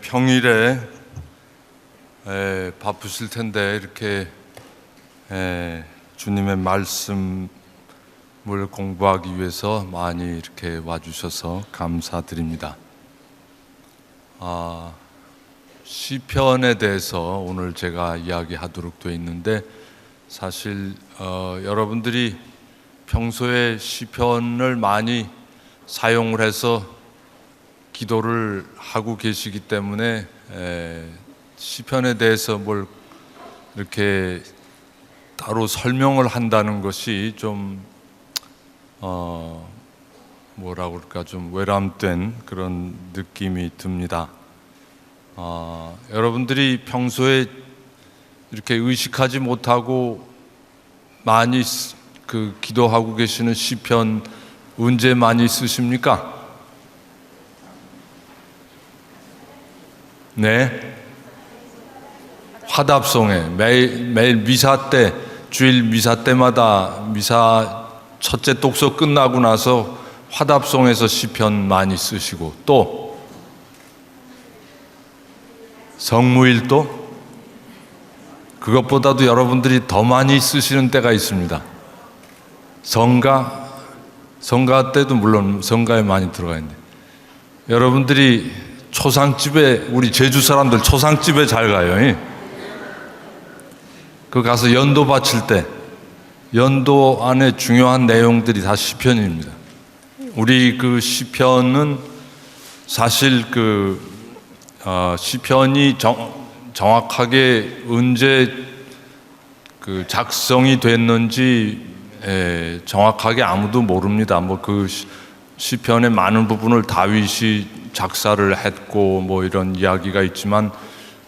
평일에 바쁘실 텐데 이렇게 주님의 말씀을 공부하기 위해서 많이 이렇게 와주셔서 감사드립니다. 시편에 대해서 오늘 제가 이야기하도록 되어 있는데, 사실 여러분들이 평소에 시편을 많이 사용을 해서 기도를 하고 계시기 때문에 시편에 대해서 뭘 이렇게 따로 설명을 한다는 것이 좀 뭐라고 그럴까, 좀 외람된 그런 느낌이 듭니다. 여러분들이 평소에 이렇게 의식하지 못하고 많이 기도하고 계시는 시편 언제 많이 쓰십니까? 네, 화답송에 매일 미사 때, 주일 미사 때마다 미사 첫째 독서 끝나고 나서 화답송에서 시편 많이 쓰시고, 또 성무일도 그것보다도 여러분들이 더 많이 쓰시는 때가 있습니다. 성가 때도 물론 성가에 많이 들어가 있는데, 여러분들이 초상집에, 우리 제주 사람들 초상집에 잘 가요. 그 가서 연도 바칠 때 연도 안에 중요한 내용들이 다 시편입니다. 우리 그 시편은 사실 시편이 정확하게 언제 작성이 됐는지 정확하게 아무도 모릅니다. 그 시편의 많은 부분을 다윗이 작사를 했고 이런 이야기가 있지만,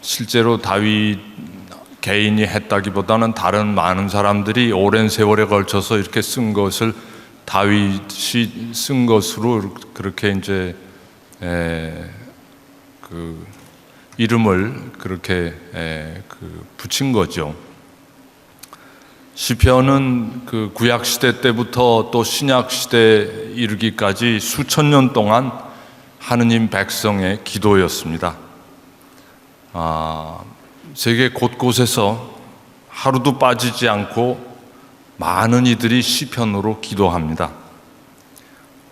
실제로 다윗 개인이 했다기보다는 다른 많은 사람들이 오랜 세월에 걸쳐서 이렇게 쓴 것을 다윗이 쓴 것으로 그렇게 이제 이름을 그렇게 붙인 거죠. 시편은 구약 시대 때부터 또 신약 시대에 이르기까지 수천 년 동안 하느님 백성의 기도였습니다. 세계 곳곳에서 하루도 빠지지 않고 많은 이들이 시편으로 기도합니다.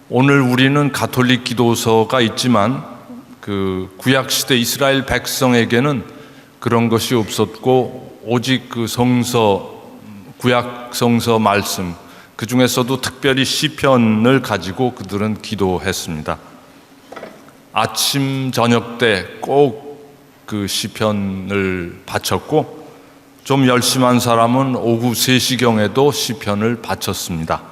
오늘 우리는 가톨릭 기도서가 있지만 구약 시대 이스라엘 백성에게는 그런 것이 없었고, 오직 구약 성서 말씀, 그 중에서도 특별히 시편을 가지고 그들은 기도했습니다. 아침 저녁 때 꼭 시편을 바쳤고, 좀 열심한 사람은 오후 3시경에도 시편을 바쳤습니다.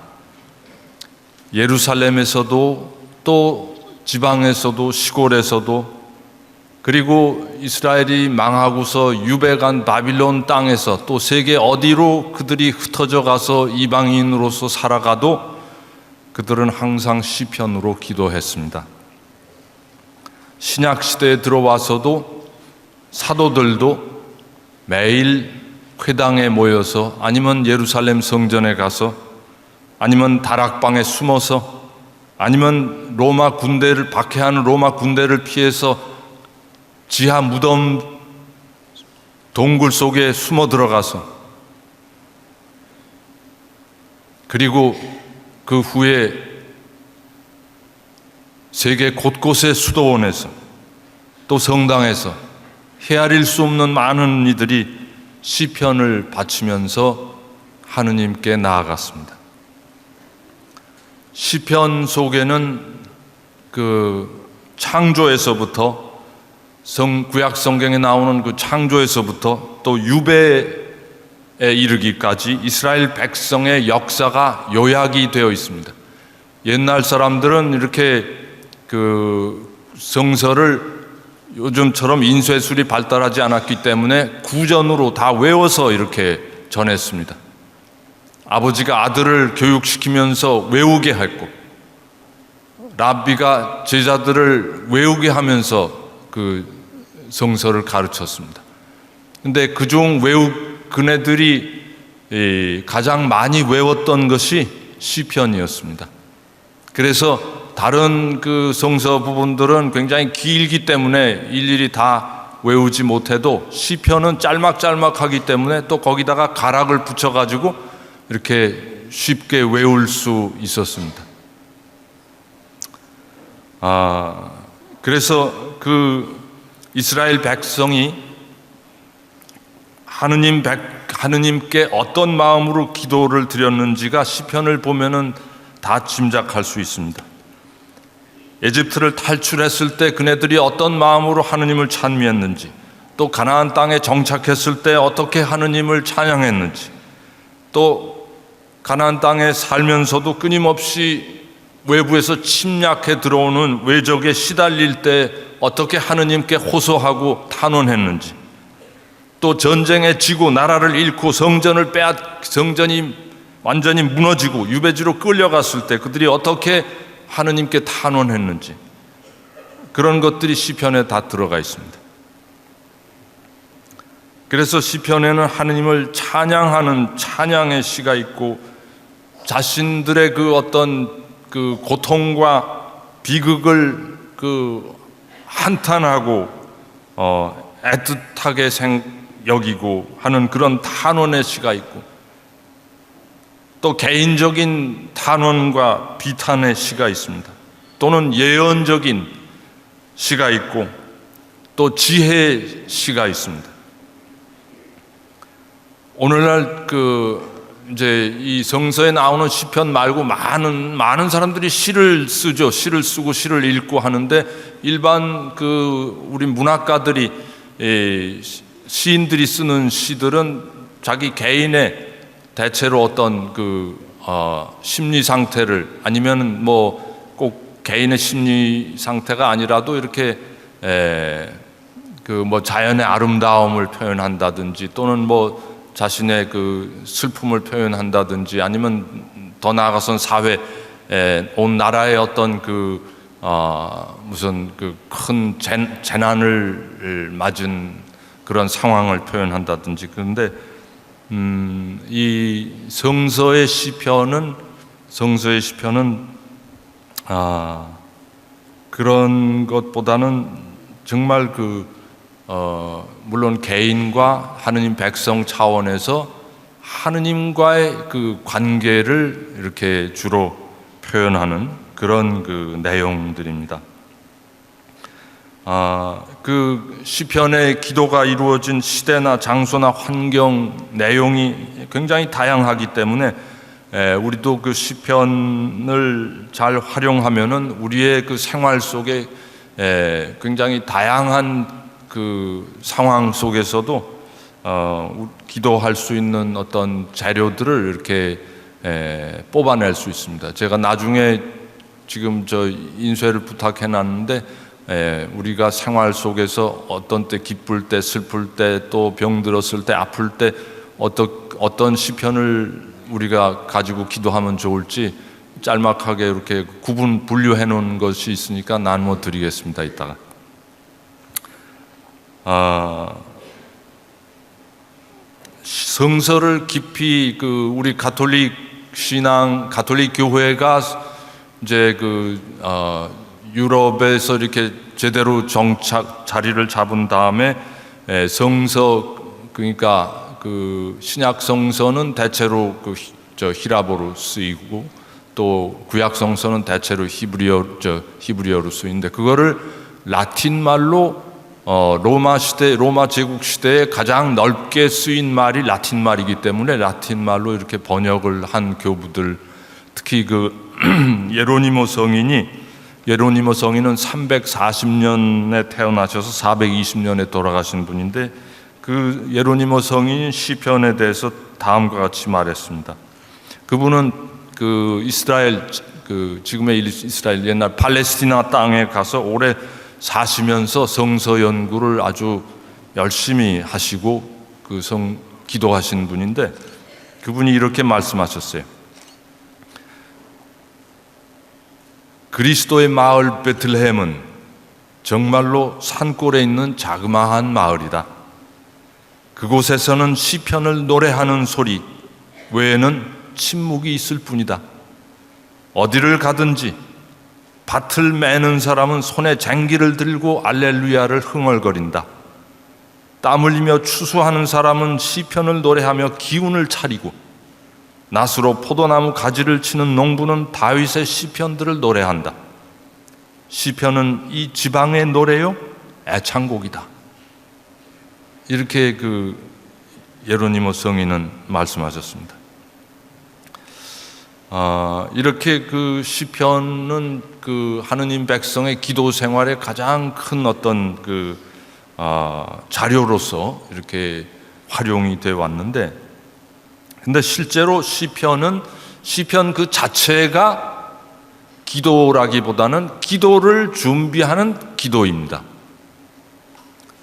예루살렘에서도, 또 지방에서도, 시골에서도, 그리고 이스라엘이 망하고서 유배간 바빌론 땅에서 또 세계 어디로 그들이 흩어져 가서 이방인으로서 살아가도 그들은 항상 시편으로 기도했습니다. 신약 시대에 들어와서도 사도들도 매일 회당에 모여서, 아니면 예루살렘 성전에 가서, 아니면 다락방에 숨어서, 아니면 로마 군대를 박해하는 로마 군대를 피해서 지하 무덤 동굴 속에 숨어 들어가서, 그리고 그 후에 세계 곳곳의 수도원에서, 또 성당에서 헤아릴 수 없는 많은 이들이 시편을 바치면서 하느님께 나아갔습니다. 시편 속에는 창조에서부터, 구약 성경에 나오는 창조에서부터 또 유배에 이르기까지 이스라엘 백성의 역사가 요약이 되어 있습니다. 옛날 사람들은 이렇게 성서를 요즘처럼 인쇄술이 발달하지 않았기 때문에 구전으로 다 외워서 이렇게 전했습니다. 아버지가 아들을 교육시키면서 외우게 했고, 랍비가 제자들을 외우게 하면서 성서를 가르쳤습니다. 근데 그중 그네들이 가장 많이 외웠던 것이 시편이었습니다. 그래서 다른 그 성서 부분들은 굉장히 길기 때문에 일일이 다 외우지 못해도 시편은 짤막짤막하기 때문에 또 거기다가 가락을 붙여가지고 이렇게 쉽게 외울 수 있었습니다. 그래서 그 이스라엘 백성이 하느님께 어떤 마음으로 기도를 드렸는지가 시편을 보면은 다 짐작할 수 있습니다. 에집트를 탈출했을 때 그네들이 어떤 마음으로 하느님을 찬미했는지, 또 가나안 땅에 정착했을 때 어떻게 하느님을 찬양했는지, 또 가나안 땅에 살면서도 끊임없이 외부에서 침략해 들어오는 외적에 시달릴 때 어떻게 하느님께 호소하고 탄원했는지, 또 전쟁에 지고 나라를 잃고 성전이 완전히 무너지고 유배지로 끌려갔을 때 그들이 어떻게 하느님께 탄원했는지, 그런 것들이 시편에 다 들어가 있습니다. 그래서 시편에는 하느님을 찬양하는 찬양의 시가 있고, 자신들의 그 어떤 그 고통과 비극을 그 한탄하고 애틋하게 여기고 하는 그런 탄원의 시가 있고, 또 개인적인 탄원과 비탄의 시가 있습니다. 또는 예언적인 시가 있고, 또 지혜의 시가 있습니다. 오늘날 이제 이 성서에 나오는 시편 말고 많은 사람들이 시를 쓰죠. 시를 쓰고 시를 읽고 하는데, 일반 우리 문학가들이 시인들이 쓰는 시들은 자기 개인의 대체로 어떤 심리 상태를, 아니면 꼭 개인의 심리 상태가 아니라도 이렇게 자연의 아름다움을 표현한다든지, 또는 자신의 슬픔을 표현한다든지, 아니면 더 나아가선 사회, 온 나라의 어떤 무슨 큰 재난을 맞은 그런 상황을 표현한다든지. 그런데 이 성서의 시편은 그런 것보다는 정말 물론 개인과 하느님 백성 차원에서 하느님과의 그 관계를 이렇게 주로 표현하는 그런 내용들입니다. 시편의 기도가 이루어진 시대나 장소나 환경, 내용이 굉장히 다양하기 때문에 우리도 그 시편을 잘 활용하면은 우리의 그 생활 속에 굉장히 다양한 상황 속에서도 기도할 수 있는 어떤 재료들을 이렇게 뽑아낼 수 있습니다. 제가 나중에 지금 인쇄를 부탁해 놨는데, 우리가 생활 속에서 어떤 때 기쁠 때, 슬플 때, 또 병들었을 때, 아플 때 어떤 시편을 우리가 가지고 기도하면 좋을지 짤막하게 이렇게 분류해 놓은 것이 있으니까 나누어 드리겠습니다. 이따가. 성서를 깊이 우리 가톨릭 신앙, 가톨릭 교회가 이제 유럽에서 이렇게 제대로 자리를 잡은 다음에 성서, 그러니까 신약 성서는 대체로 히라보로 쓰이고, 또 구약 성서는 대체로 히브리어로 쓰이는데, 그거를 라틴 말로 로마 제국 시대에 가장 넓게 쓰인 말이 라틴 말이기 때문에 라틴 말로 이렇게 번역을 한 교부들, 특히 예로니모 성인은 340년에 태어나셔서 420년에 돌아가신 분인데, 예로니모 성인이 시편에 대해서 다음과 같이 말했습니다. 그분은 이스라엘, 지금의 이스라엘, 옛날 팔레스티나 땅에 가서 오래 사시면서 성서 연구를 아주 열심히 하시고 기도하신 분인데, 그분이 이렇게 말씀하셨어요. 그리스도의 마을 베틀레헴은 정말로 산골에 있는 자그마한 마을이다. 그곳에서는 시편을 노래하는 소리 외에는 침묵이 있을 뿐이다. 어디를 가든지 밭을 매는 사람은 손에 쟁기를 들고 알렐루야를 흥얼거린다. 땀 흘리며 추수하는 사람은 시편을 노래하며 기운을 차리고, 낫으로 포도나무 가지를 치는 농부는 다윗의 시편들을 노래한다. 시편은 이 지방의 노래요, 애창곡이다. 이렇게 예로니모 성인은 말씀하셨습니다. 이렇게 시편은 하느님 백성의 기도 생활에 가장 큰 어떤 자료로서 이렇게 활용이 되어 왔는데, 근데 실제로 시편 그 자체가 기도라기보다는 기도를 준비하는 기도입니다.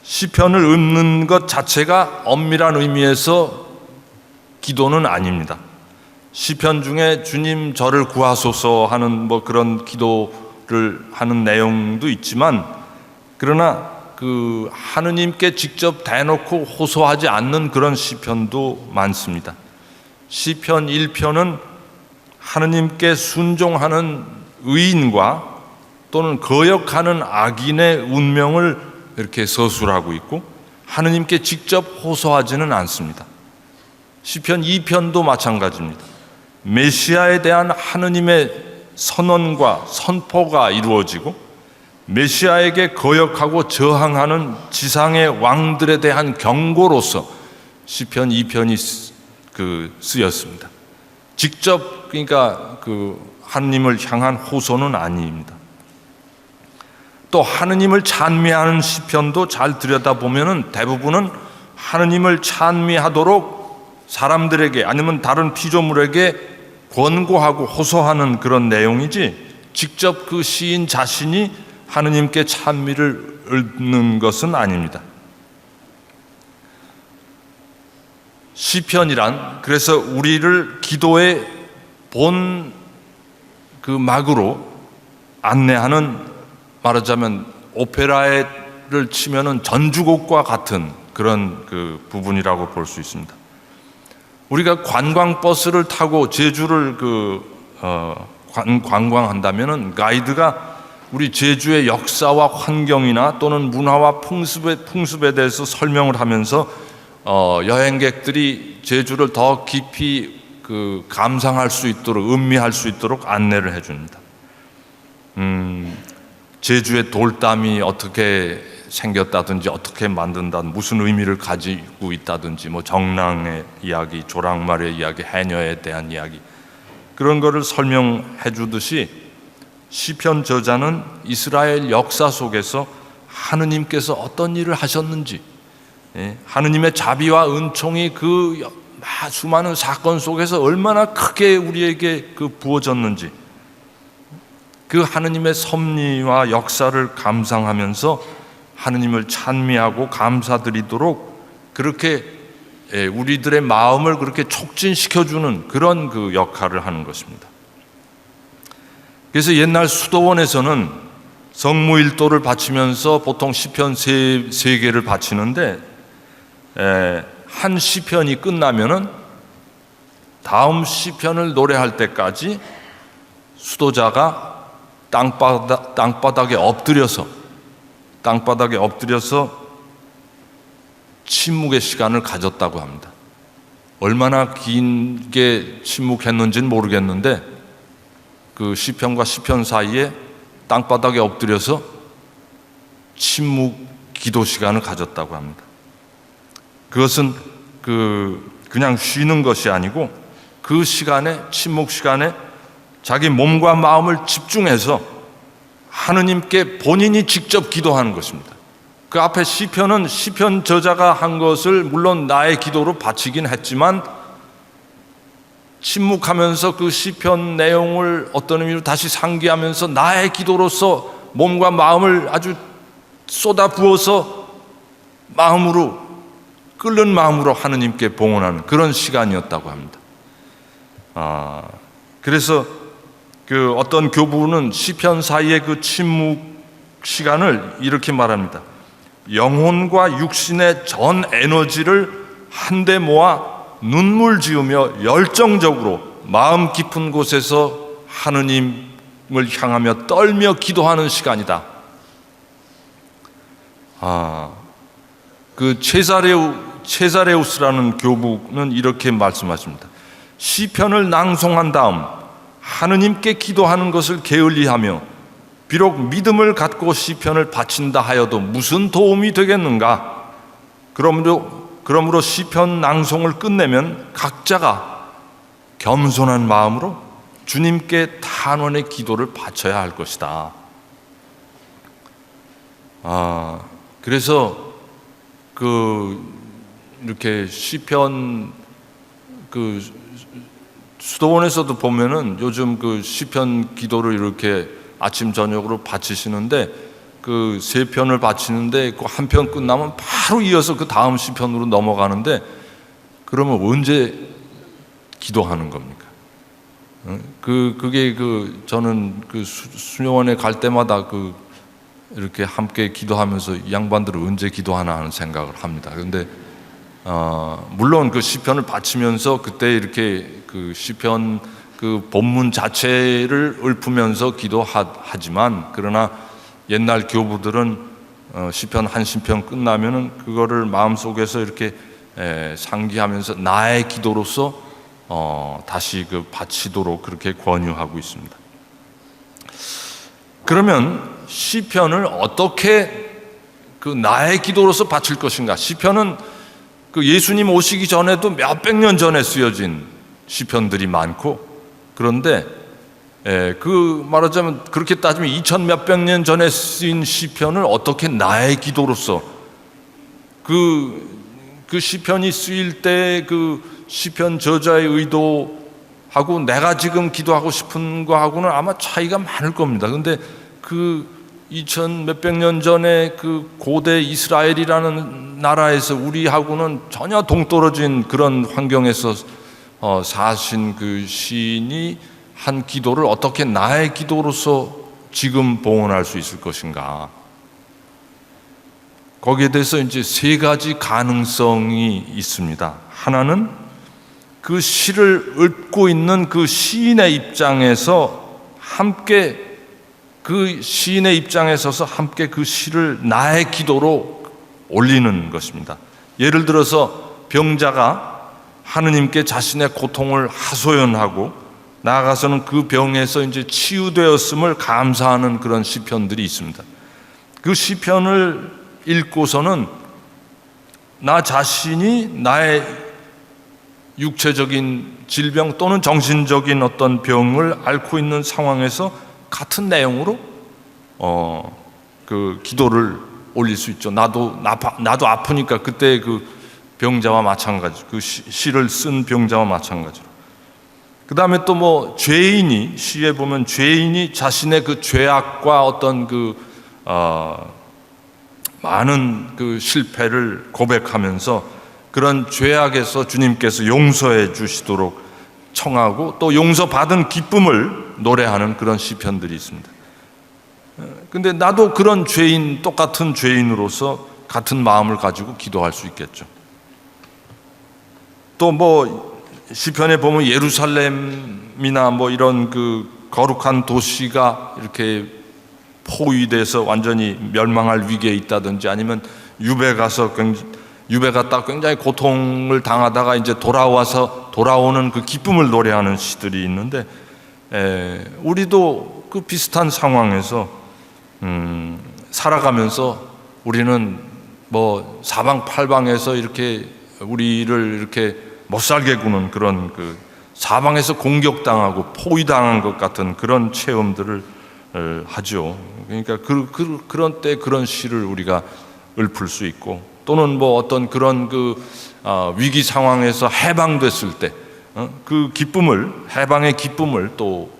시편을 읊는 것 자체가 엄밀한 의미에서 기도는 아닙니다. 시편 중에 주님 저를 구하소서 하는 그런 기도를 하는 내용도 있지만, 그러나 하느님께 직접 대놓고 호소하지 않는 그런 시편도 많습니다. 시편 1편은 하느님께 순종하는 의인과 또는 거역하는 악인의 운명을 이렇게 서술하고 있고, 하느님께 직접 호소하지는 않습니다. 시편 2편도 마찬가지입니다. 메시아에 대한 하느님의 선언과 선포가 이루어지고, 메시아에게 거역하고 저항하는 지상의 왕들에 대한 경고로서 시편 2편이 쓰였습니다. 직접 하느님을 향한 호소는 아닙니다. 또 하느님을 찬미하는 시편도 잘 들여다보면 대부분은 하느님을 찬미하도록 사람들에게 아니면 다른 피조물에게 권고하고 호소하는 그런 내용이지, 직접 시인 자신이 하느님께 찬미를 읊는 것은 아닙니다. 시편이란 그래서 우리를 기도의 본 막으로 안내하는, 말하자면 오페라를 치면은 전주곡과 같은 그런 부분이라고 볼 수 있습니다. 우리가 관광버스를 타고 제주를 관광한다면은 가이드가 우리 제주의 역사와 환경이나 또는 문화와 풍습에 대해서 설명을 하면서 여행객들이 제주를 더 깊이 감상할 수 있도록, 음미할 수 있도록 안내를 해줍니다. 제주의 돌담이 어떻게 생겼다든지, 어떻게 만든다든지, 무슨 의미를 가지고 있다든지, 정랑의 이야기, 조랑말의 이야기, 해녀에 대한 이야기, 그런 거를 설명해 주듯이 시편 저자는 이스라엘 역사 속에서 하느님께서 어떤 일을 하셨는지, 하느님의 자비와 은총이 수많은 사건 속에서 얼마나 크게 우리에게 부어졌는지, 하느님의 섭리와 역사를 감상하면서 하느님을 찬미하고 감사드리도록 그렇게 우리들의 마음을 그렇게 촉진시켜주는 그런 역할을 하는 것입니다. 그래서 옛날 수도원에서는 성무일도를 바치면서 보통 시편 세 개를 바치는데, 한 시편이 끝나면은 다음 시편을 노래할 때까지 수도자가 땅바닥에 엎드려서 침묵의 시간을 가졌다고 합니다. 얼마나 긴게 침묵했는지는 모르겠는데 시편과 시편 사이에 땅바닥에 엎드려서 침묵 기도 시간을 가졌다고 합니다. 그것은 그냥 쉬는 것이 아니고 그 시간에, 침묵 시간에 자기 몸과 마음을 집중해서 하느님께 본인이 직접 기도하는 것입니다. 그 앞에 시편은 시편 저자가 한 것을 물론 나의 기도로 바치긴 했지만, 침묵하면서 그 시편 내용을 어떤 의미로 다시 상기하면서 나의 기도로서 몸과 마음을 아주 쏟아부어서 끓는 마음으로 하느님께 봉헌하는 그런 시간이었다고 합니다. 그래서 어떤 교부는 시편 사이의 침묵 시간을 이렇게 말합니다. 영혼과 육신의 전 에너지를 한데 모아 눈물 지으며 열정적으로 마음 깊은 곳에서 하느님 향하며 떨며 기도하는 시간이다. 그 체사레우스라는 교부는 이렇게 말씀하십니다. 시편을 낭송한 다음 하느님께 기도하는 것을 게을리하며 비록 믿음을 갖고 시편을 바친다 하여도 무슨 도움이 되겠는가? 그러므로 시편 낭송을 끝내면 각자가 겸손한 마음으로 주님께 탄원의 기도를 바쳐야 할 것이다. 그래서 이렇게 시편 수도원에서도 보면은 요즘 시편 기도를 이렇게 아침 저녁으로 바치시는데 세 편을 바치는데 한 편 끝나면 바로 이어서 그 다음 시편으로 넘어가는데 그러면 언제 기도하는 겁니까? 그게 저는 수녀원에 갈 때마다 이렇게 함께 기도하면서 이 양반들은 언제 기도하나 하는 생각을 합니다. 그런데 물론 시편을 바치면서 그때 이렇게 시편 본문 자체를 읊으면서 기도하지만 그러나 옛날 교부들은 시편 한 시편 끝나면은 그거를 마음속에서 이렇게 상기하면서 나의 기도로서 다시 바치도록 그렇게 권유하고 있습니다. 그러면 시편을 어떻게 나의 기도로서 바칠 것인가? 시편은 예수님 오시기 전에도 몇백 년 전에 쓰여진 시편들이 많고, 그런데 말하자면 그렇게 따지면 2000 몇백 년 전에 쓰인 시편을 어떻게 나의 기도로서 시편이 쓰일 때 시편 저자의 의도하고 내가 지금 기도하고 싶은 거하고는 아마 차이가 많을 겁니다. 그런데 2000 몇백 년 전에 고대 이스라엘이라는 나라에서 우리하고는 전혀 동떨어진 그런 환경에서 사신 시인이 한 기도를 어떻게 나의 기도로서 지금 봉헌할 수 있을 것인가? 거기에 대해서 이제 세 가지 가능성이 있습니다. 하나는 그 시를 읊고 있는 시인의 입장에서 함께 시인의 입장에 서서 함께 시를 나의 기도로 올리는 것입니다. 예를 들어서 병자가 하느님께 자신의 고통을 하소연하고 나아가서는 그 병에서 이제 치유되었음을 감사하는 그런 시편들이 있습니다. 그 시편을 읽고서는 나 자신이 나의 육체적인 질병 또는 정신적인 어떤 병을 앓고 있는 상황에서 같은 내용으로 기도를 올릴 수 있죠. 나도 아프니까 그때 병자와 마찬가지, 시를 쓴 병자와 마찬가지로. 그 다음에 또 죄인이, 시에 보면 죄인이 자신의 죄악과 어떤 많은 실패를 고백하면서 그런 죄악에서 주님께서 용서해 주시도록 청하고 또 용서받은 기쁨을 노래하는 그런 시편들이 있습니다. 근데 나도 그런 똑같은 죄인으로서 같은 마음을 가지고 기도할 수 있겠죠. 또 시편에 보면 예루살렘이나 이런 거룩한 도시가 이렇게 포위돼서 완전히 멸망할 위기에 있다든지 아니면 유배 갔다 굉장히 고통을 당하다가 이제 돌아오는 기쁨을 노래하는 시들이 있는데, 우리도 비슷한 상황에서 살아가면서 우리는 사방팔방에서 이렇게 우리를 이렇게 못 살게 구는 그런 사방에서 공격당하고 포위당한 것 같은 그런 체험들을 하죠. 그러니까 그런 때 그런 시를 우리가 읊을 수 있고, 또는 어떤 그런 위기 상황에서 해방됐을 때 해방의 기쁨을 또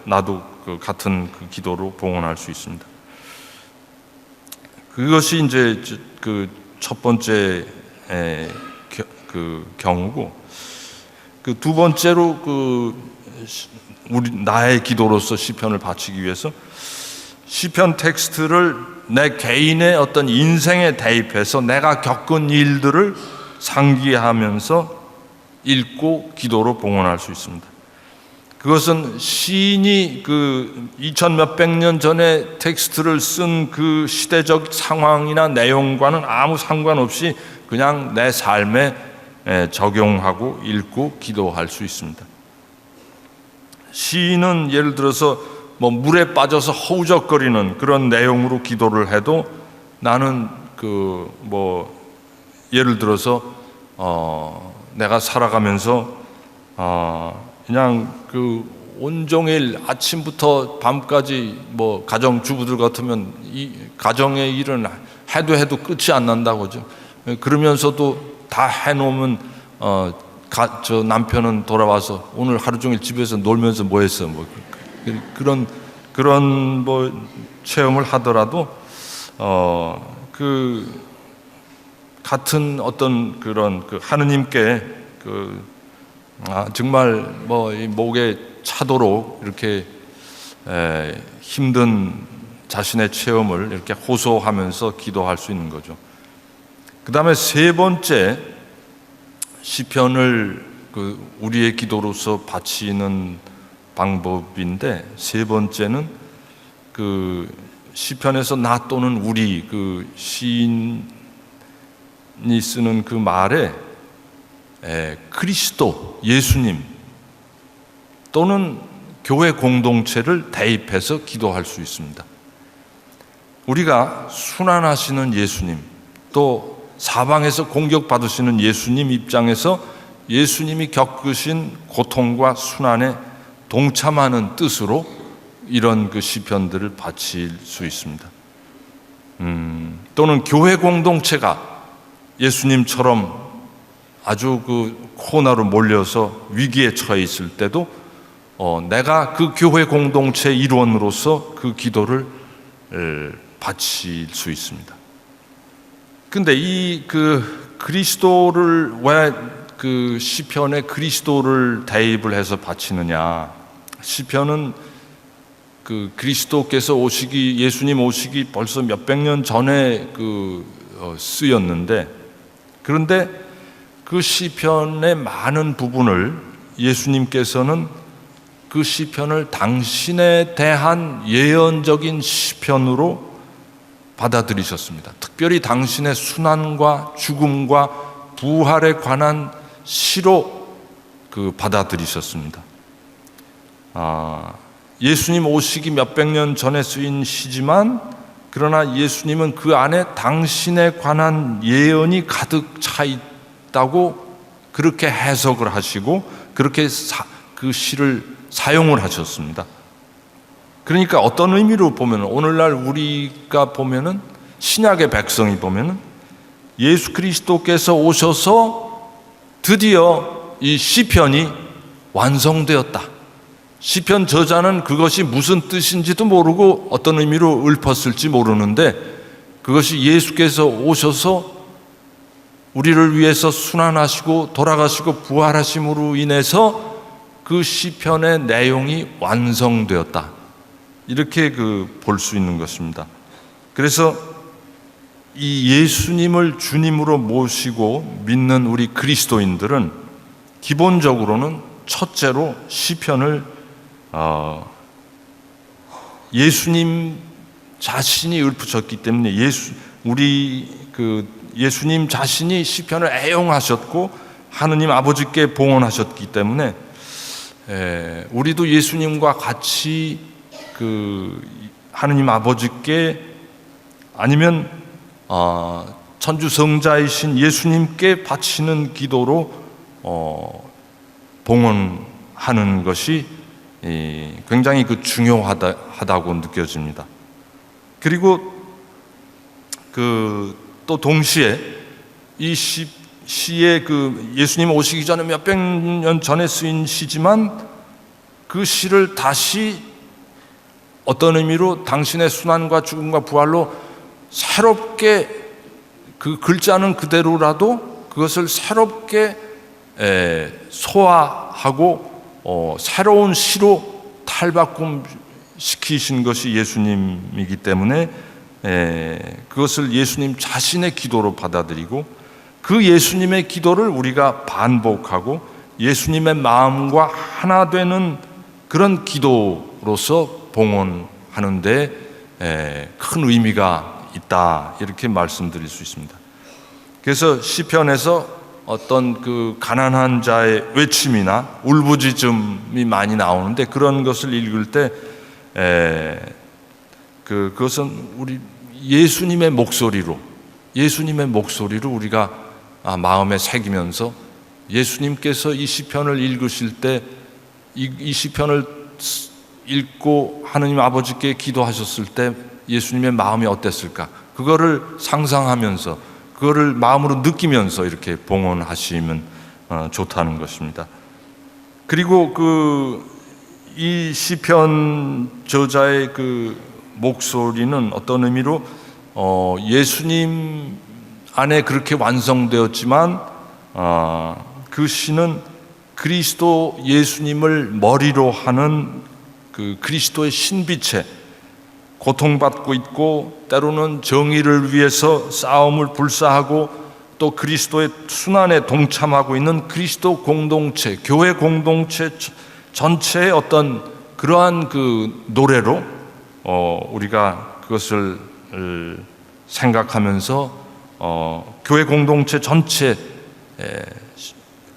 나도 같은 기도로 봉헌할 수 있습니다. 그것이 이제 첫 번째 경우고, 두 번째로 나의 기도로서 시편을 바치기 위해서 시편 텍스트를 내 개인의 어떤 인생에 대입해서 내가 겪은 일들을 상기하면서 읽고 기도로 봉헌할 수 있습니다. 그것은 시인이 그 2000 몇백 년 전에 텍스트를 쓴 그 시대적 상황이나 내용과는 아무 상관없이 그냥 내 삶에 적용하고 읽고 기도할 수 있습니다. 시인은 예를 들어서 뭐 물에 빠져서 허우적거리는 그런 내용으로 기도를 해도 나는 그 뭐 예를 들어서 내가 살아가면서 그냥 그 온종일 아침부터 밤까지 뭐 가정주부들 같으면 이 가정의 일은 해도 끝이 안 난다고죠. 그러면서도 다 해놓으면 저 남편은 돌아와서 오늘 하루 종일 집에서 놀면서 뭐 했어? 뭐 그런 뭐 체험을 하더라도 그 같은 어떤 그런 그 하느님께 정말 뭐 이 목에 차도록 이렇게 힘든 자신의 체험을 이렇게 호소하면서 기도할 수 있는 거죠. 그 다음에 세 번째 시편을 우리의 기도로서 바치는 방법인데, 세 번째는 그 시편에서 나 또는 우리 그 시인이 쓰는 그 말에 그리스도, 예수님 또는 교회 공동체를 대입해서 기도할 수 있습니다. 우리가 순환하시는 예수님, 또 사방에서 공격받으시는 예수님 입장에서 예수님이 겪으신 고통과 순환에 동참하는 뜻으로 이런 그 시편들을 바칠 수 있습니다. 또는 교회 공동체가 예수님처럼 아주 그 코너로 몰려서 위기에 처해 있을 때도 내가 그 교회 공동체 일원으로서 그 기도를 바칠 수 있습니다. 근데 이 그 그리스도를 왜 그 시편에 그리스도를 대입을 해서 바치느냐? 시편은 그 그리스도께서 오시기, 예수님 오시기 벌써 몇백 년 전에 쓰였는데, 그런데 그 시편의 많은 부분을 예수님께서는 그 시편을 당신에 대한 예언적인 시편으로 받아들이셨습니다. 특별히 당신의 순환과 죽음과 부활에 관한 시로 받아들이셨습니다. 예수님 오시기 몇백 년 전에 쓰인 시지만, 그러나 예수님은 그 안에 당신에 관한 예언이 가득 차 있다고 그렇게 해석을 하시고 그렇게 그 시를 사용을 하셨습니다. 그러니까 어떤 의미로 보면, 오늘날 우리가 보면은, 신약의 백성이 보면은 예수 그리스도께서 오셔서 드디어 이 시편이 완성되었다. 시편 저자는 그것이 무슨 뜻인지도 모르고 어떤 의미로 읊었을지 모르는데, 그것이 예수께서 오셔서 우리를 위해서 순환하시고 돌아가시고 부활하심으로 인해서 그 시편의 내용이 완성되었다, 이렇게 볼 수 있는 것입니다. 그래서 이 예수님을 주님으로 모시고 믿는 우리 그리스도인들은 기본적으로는 첫째로 시편을 예수님 자신이 읊으셨기 때문에 예수님 자신이 시편을 애용하셨고 하느님 아버지께 봉헌하셨기 때문에 우리도 예수님과 같이 하느님 아버지께, 아니면 천주 성자이신 예수님께 바치는 기도로 봉헌하는 것이 굉장히 중요하다고 느껴집니다. 그리고 또 동시에 이 시에 예수님 오시기 전에 몇백 년 전에 쓰인 시지만, 그 시를 다시 어떤 의미로 당신의 순환과 죽음과 부활로 새롭게, 그 글자는 그대로라도 그것을 새롭게 소화하고 새로운 시로 탈바꿈 시키신 것이 예수님이기 때문에 그것을 예수님 자신의 기도로 받아들이고, 그 예수님의 기도를 우리가 반복하고 예수님의 마음과 하나 되는 그런 기도로서 봉헌하는데 큰 의미가 있다, 이렇게 말씀드릴 수 있습니다. 그래서 시편에서 어떤 그 가난한 자의 외침이나 울부짖음이 많이 나오는데, 그런 것을 읽을 때 그것은 우리 예수님의 목소리로 우리가 마음에 새기면서, 예수님께서 이 시편을 읽으실 때 이 시편을 읽고 하느님 아버지께 기도하셨을 때 예수님의 마음이 어땠을까, 그거를 상상하면서 그거를 마음으로 느끼면서 이렇게 봉헌하시면 좋다는 것입니다. 그리고 이 시편 저자의 그 목소리는 어떤 의미로 예수님 안에 그렇게 완성되었지만 그 시는 그리스도 예수님을 머리로 하는 그 그리스도의 신비체, 고통받고 있고 때로는 정의를 위해서 싸움을 불사하고 또 그리스도의 순환에 동참하고 있는 그리스도 공동체, 교회 공동체 전체의 어떤 그러한 그 노래로 우리가 그것을 생각하면서 교회 공동체 전체,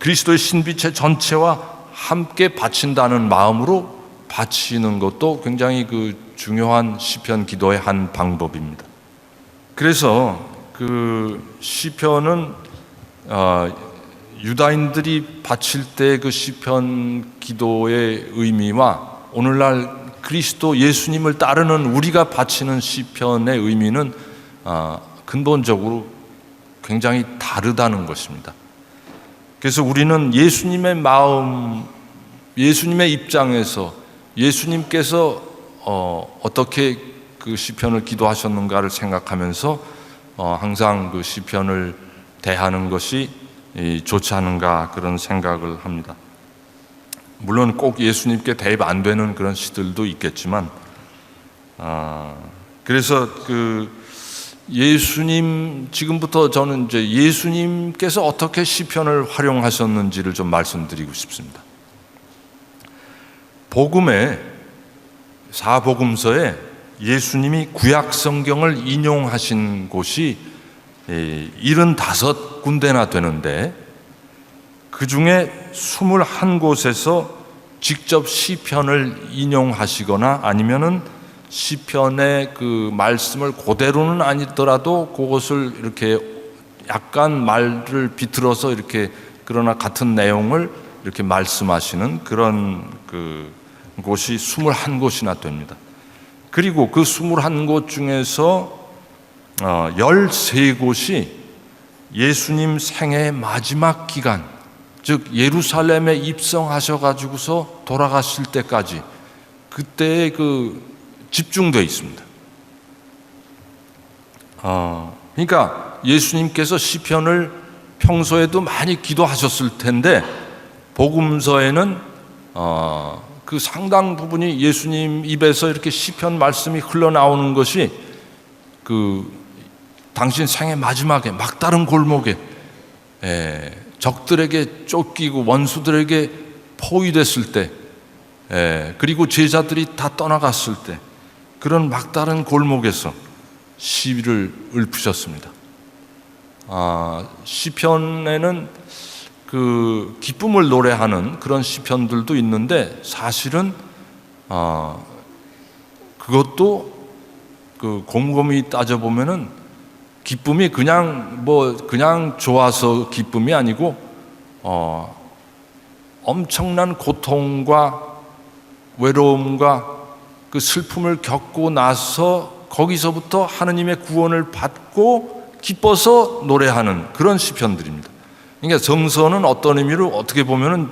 그리스도의 신비체 전체와 함께 바친다는 마음으로 바치는 것도 굉장히 그 중요한 시편 기도의 한 방법입니다. 그래서 그 시편은 유다인들이 바칠 때 그 시편 기도의 의미와 오늘날 그리스도 예수님을 따르는 우리가 바치는 시편의 의미는 근본적으로 굉장히 다르다는 것입니다. 그래서 우리는 예수님의 마음, 예수님의 입장에서 예수님께서 어떻게 그 시편을 기도하셨는가를 생각하면서 항상 그 시편을 대하는 것이 좋지 않은가, 그런 생각을 합니다. 물론 꼭 예수님께 대입 안 되는 그런 시들도 있겠지만, 그래서 그 예수님, 지금부터 저는 이제 예수님께서 어떻게 시편을 활용하셨는지를 좀 말씀드리고 싶습니다. 복음에, 사복음서에 예수님이 구약 성경을 인용하신 곳이 75군데나 되는데, 그 중에 21곳에서 직접 시편을 인용하시거나 아니면은 시편의 그 말씀을 그대로는 아니더라도 그것을 이렇게 약간 말을 비틀어서 이렇게, 그러나 같은 내용을 이렇게 말씀하시는 그런 그 곳이 21곳이나 됩니다. 그리고 그 21곳 중에서 13곳이 예수님 생애의 마지막 기간, 즉 예루살렘에 입성하셔가지고서 돌아가실 때까지, 그때에 그 집중되어 있습니다. 그러니까 예수님께서 시편을 평소에도 많이 기도하셨을 텐데, 복음서에는 그 상당 부분이 예수님 입에서 이렇게 시편 말씀이 흘러나오는 것이 그 당신 생애 마지막에 막다른 골목에 적들에게 쫓기고 원수들에게 포위됐을 때, 그리고 제자들이 다 떠나갔을 때, 그런 막다른 골목에서 시를 읊으셨습니다. 시편에는 그 기쁨을 노래하는 그런 시편들도 있는데, 사실은 그것도 그 곰곰이 따져보면은 기쁨이 그냥 좋아서 기쁨이 아니고 엄청난 고통과 외로움과 그 슬픔을 겪고 나서 거기서부터 하느님의 구원을 받고 기뻐서 노래하는 그런 시편들입니다. 그러니까 성서는 어떤 의미로 어떻게 보면은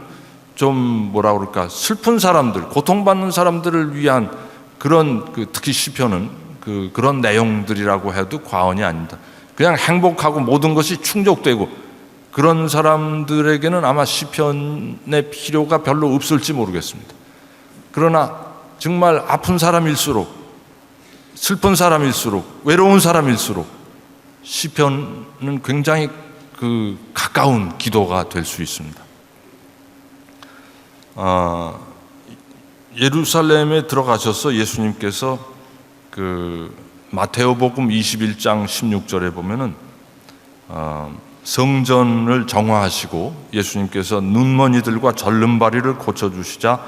좀 뭐라 그럴까, 슬픈 사람들, 고통받는 사람들을 위한 그런 특히 시편은 그런 내용들이라고 해도 과언이 아닙니다. 그냥 행복하고 모든 것이 충족되고 그런 사람들에게는 아마 시편의 필요가 별로 없을지 모르겠습니다. 그러나 정말 아픈 사람일수록, 슬픈 사람일수록, 외로운 사람일수록 시편은 굉장히 가까운 기도가 될 수 있습니다. 예루살렘에 들어가셔서 예수님께서 그 마테오복음 21장 16절에 보면은 성전을 정화하시고 예수님께서 눈먼이들과 절름발이를 고쳐주시자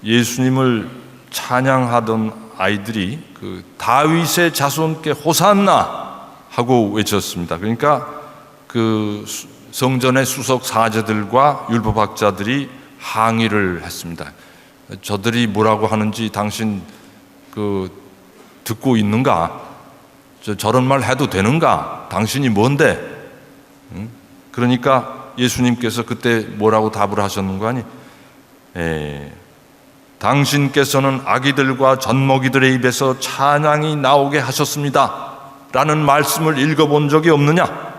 예수님을 찬양하던 아이들이 그 다윗의 자손께 호산나 하고 외쳤습니다. 그러니까 그 성전의 수석 사제들과 율법학자들이 항의를 했습니다. 저들이 뭐라고 하는지 당신 그 듣고 있는가? 저런 말 해도 되는가? 당신이 뭔데? 그러니까 예수님께서 그때 뭐라고 답을 하셨는 거 아니? 당신께서는 아기들과 젖먹이들의 입에서 찬양이 나오게 하셨습니다 라는 말씀을 읽어본 적이 없느냐?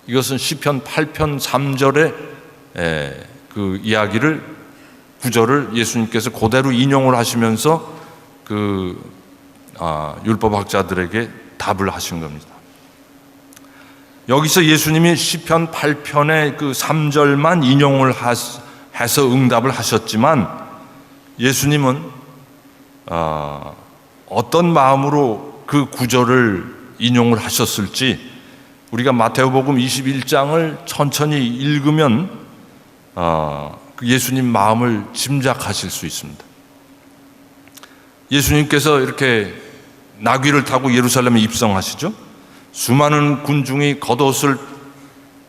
이것은 시편 8편 3절의 그 이야기를 구절을 예수님께서 그대로 인용을 하시면서 그 율법학자들에게 답을 하신 겁니다. 여기서 예수님이 시편 8편의 그 3절만 인용을 해서 응답을 하셨지만 예수님은 어떤 마음으로 그 구절을 인용을 하셨을지 우리가 마테오복음 21장을 천천히 읽으면 그 예수님 마음을 짐작하실 수 있습니다. 예수님께서 이렇게 나귀를 타고 예루살렘에 입성하시죠. 수많은 군중이 겉옷을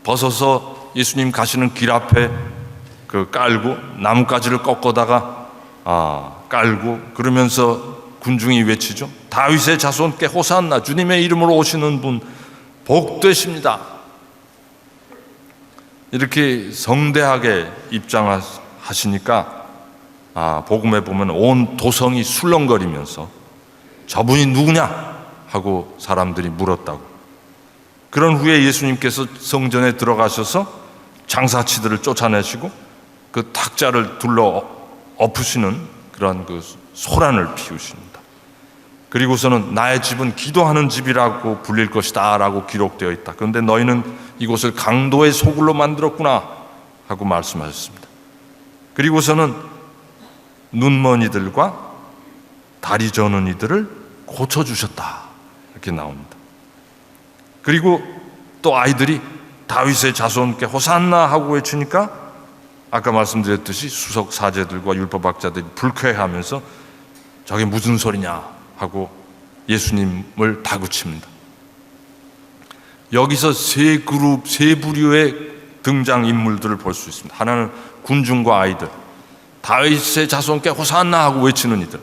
벗어서 예수님 가시는 길 앞에 그 깔고 나뭇가지를 꺾어다가 깔고 그러면서 군중이 외치죠. 다윗의 자손께 호산나, 주님의 이름으로 오시는 분 복되십니다. 이렇게 성대하게 입장하시니까 복음에 보면 온 도성이 술렁거리면서 저분이 누구냐 하고 사람들이 물었다고. 그런 후에 예수님께서 성전에 들어가셔서 장사치들을 쫓아내시고 그 탁자를 둘러 엎으시는 그런 그 소란을 피우십니다. 그리고서는 나의 집은 기도하는 집이라고 불릴 것이다 라고 기록되어 있다. 그런데 너희는 이곳을 강도의 소굴로 만들었구나 하고 말씀하셨습니다. 그리고서는 눈먼 이들과 다리 저는 이들을 고쳐주셨다 이렇게 나옵니다. 그리고 또 아이들이 다윗의 자손께 호산나 하고 외치니까 아까 말씀드렸듯이 수석 사제들과 율법학자들이 불쾌해하면서 저게 무슨 소리냐 하고 예수님을 다그칩니다. 여기서 세 그룹, 세 부류의 등장 인물들을 볼 수 있습니다. 하나는 군중과 아이들, 다윗의 자손께 호산나 하고 외치는 이들.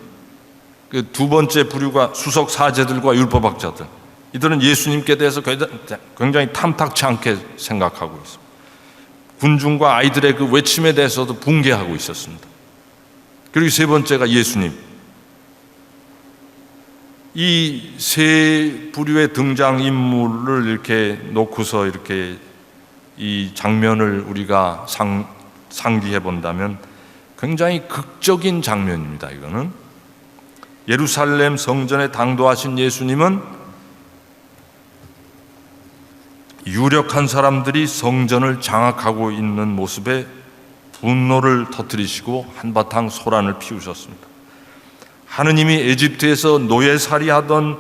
그 두 번째 부류가 수석 사제들과 율법학자들. 이들은 예수님께 대해서 굉장히 탐탁치 않게 생각하고 있습니다. 군중과 아이들의 그 외침에 대해서도 붕괴하고 있었습니다. 그리고 세 번째가 예수님. 이 세 부류의 등장인물을 이렇게 놓고서 이렇게 이 장면을 우리가 상기해 본다면 굉장히 극적인 장면입니다. 이거는 예루살렘 성전에 당도하신 예수님은 유력한 사람들이 성전을 장악하고 있는 모습에 분노를 터뜨리시고 한바탕 소란을 피우셨습니다. 하느님이 에집트에서 노예살이하던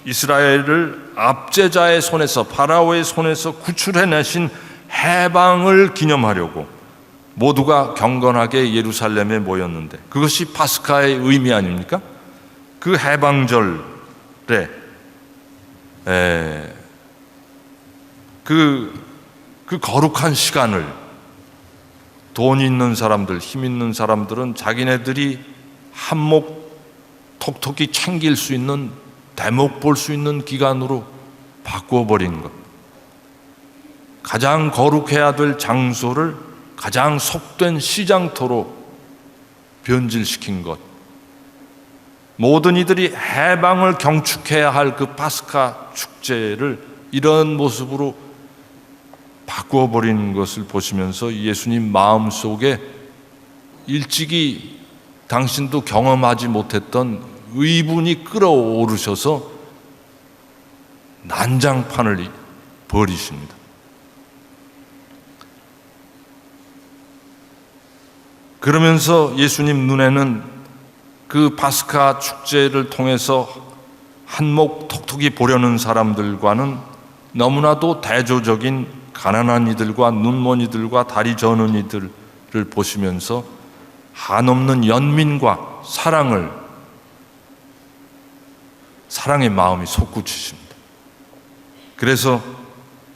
이스라엘을 압제자의 손에서, 파라오의 손에서 구출해내신 해방을 기념하려고 모두가 경건하게 예루살렘에 모였는데 그것이 파스카의 의미 아닙니까? 그 해방절에 그 거룩한 시간을 돈 있는 사람들, 힘 있는 사람들은 자기네들이 한몫 톡톡히 챙길 수 있는, 대목 볼 수 있는 기간으로 바꾸어버린 것. 가장 거룩해야 될 장소를 가장 속된 시장터로 변질시킨 것. 모든 이들이 해방을 경축해야 할 그 파스카 축제를 이런 모습으로 바꾸어버린 것을 보시면서 예수님 마음속에 일찍이 당신도 경험하지 못했던 의분이 끓어오르셔서 난장판을 벌이십니다. 그러면서 예수님 눈에는 그 파스카 축제를 통해서 한몫 톡톡히 보려는 사람들과는 너무나도 대조적인 가난한 이들과 눈먼 이들과 다리 저는 이들을 보시면서 한없는 연민과 사랑의 마음이 솟구치십니다. 그래서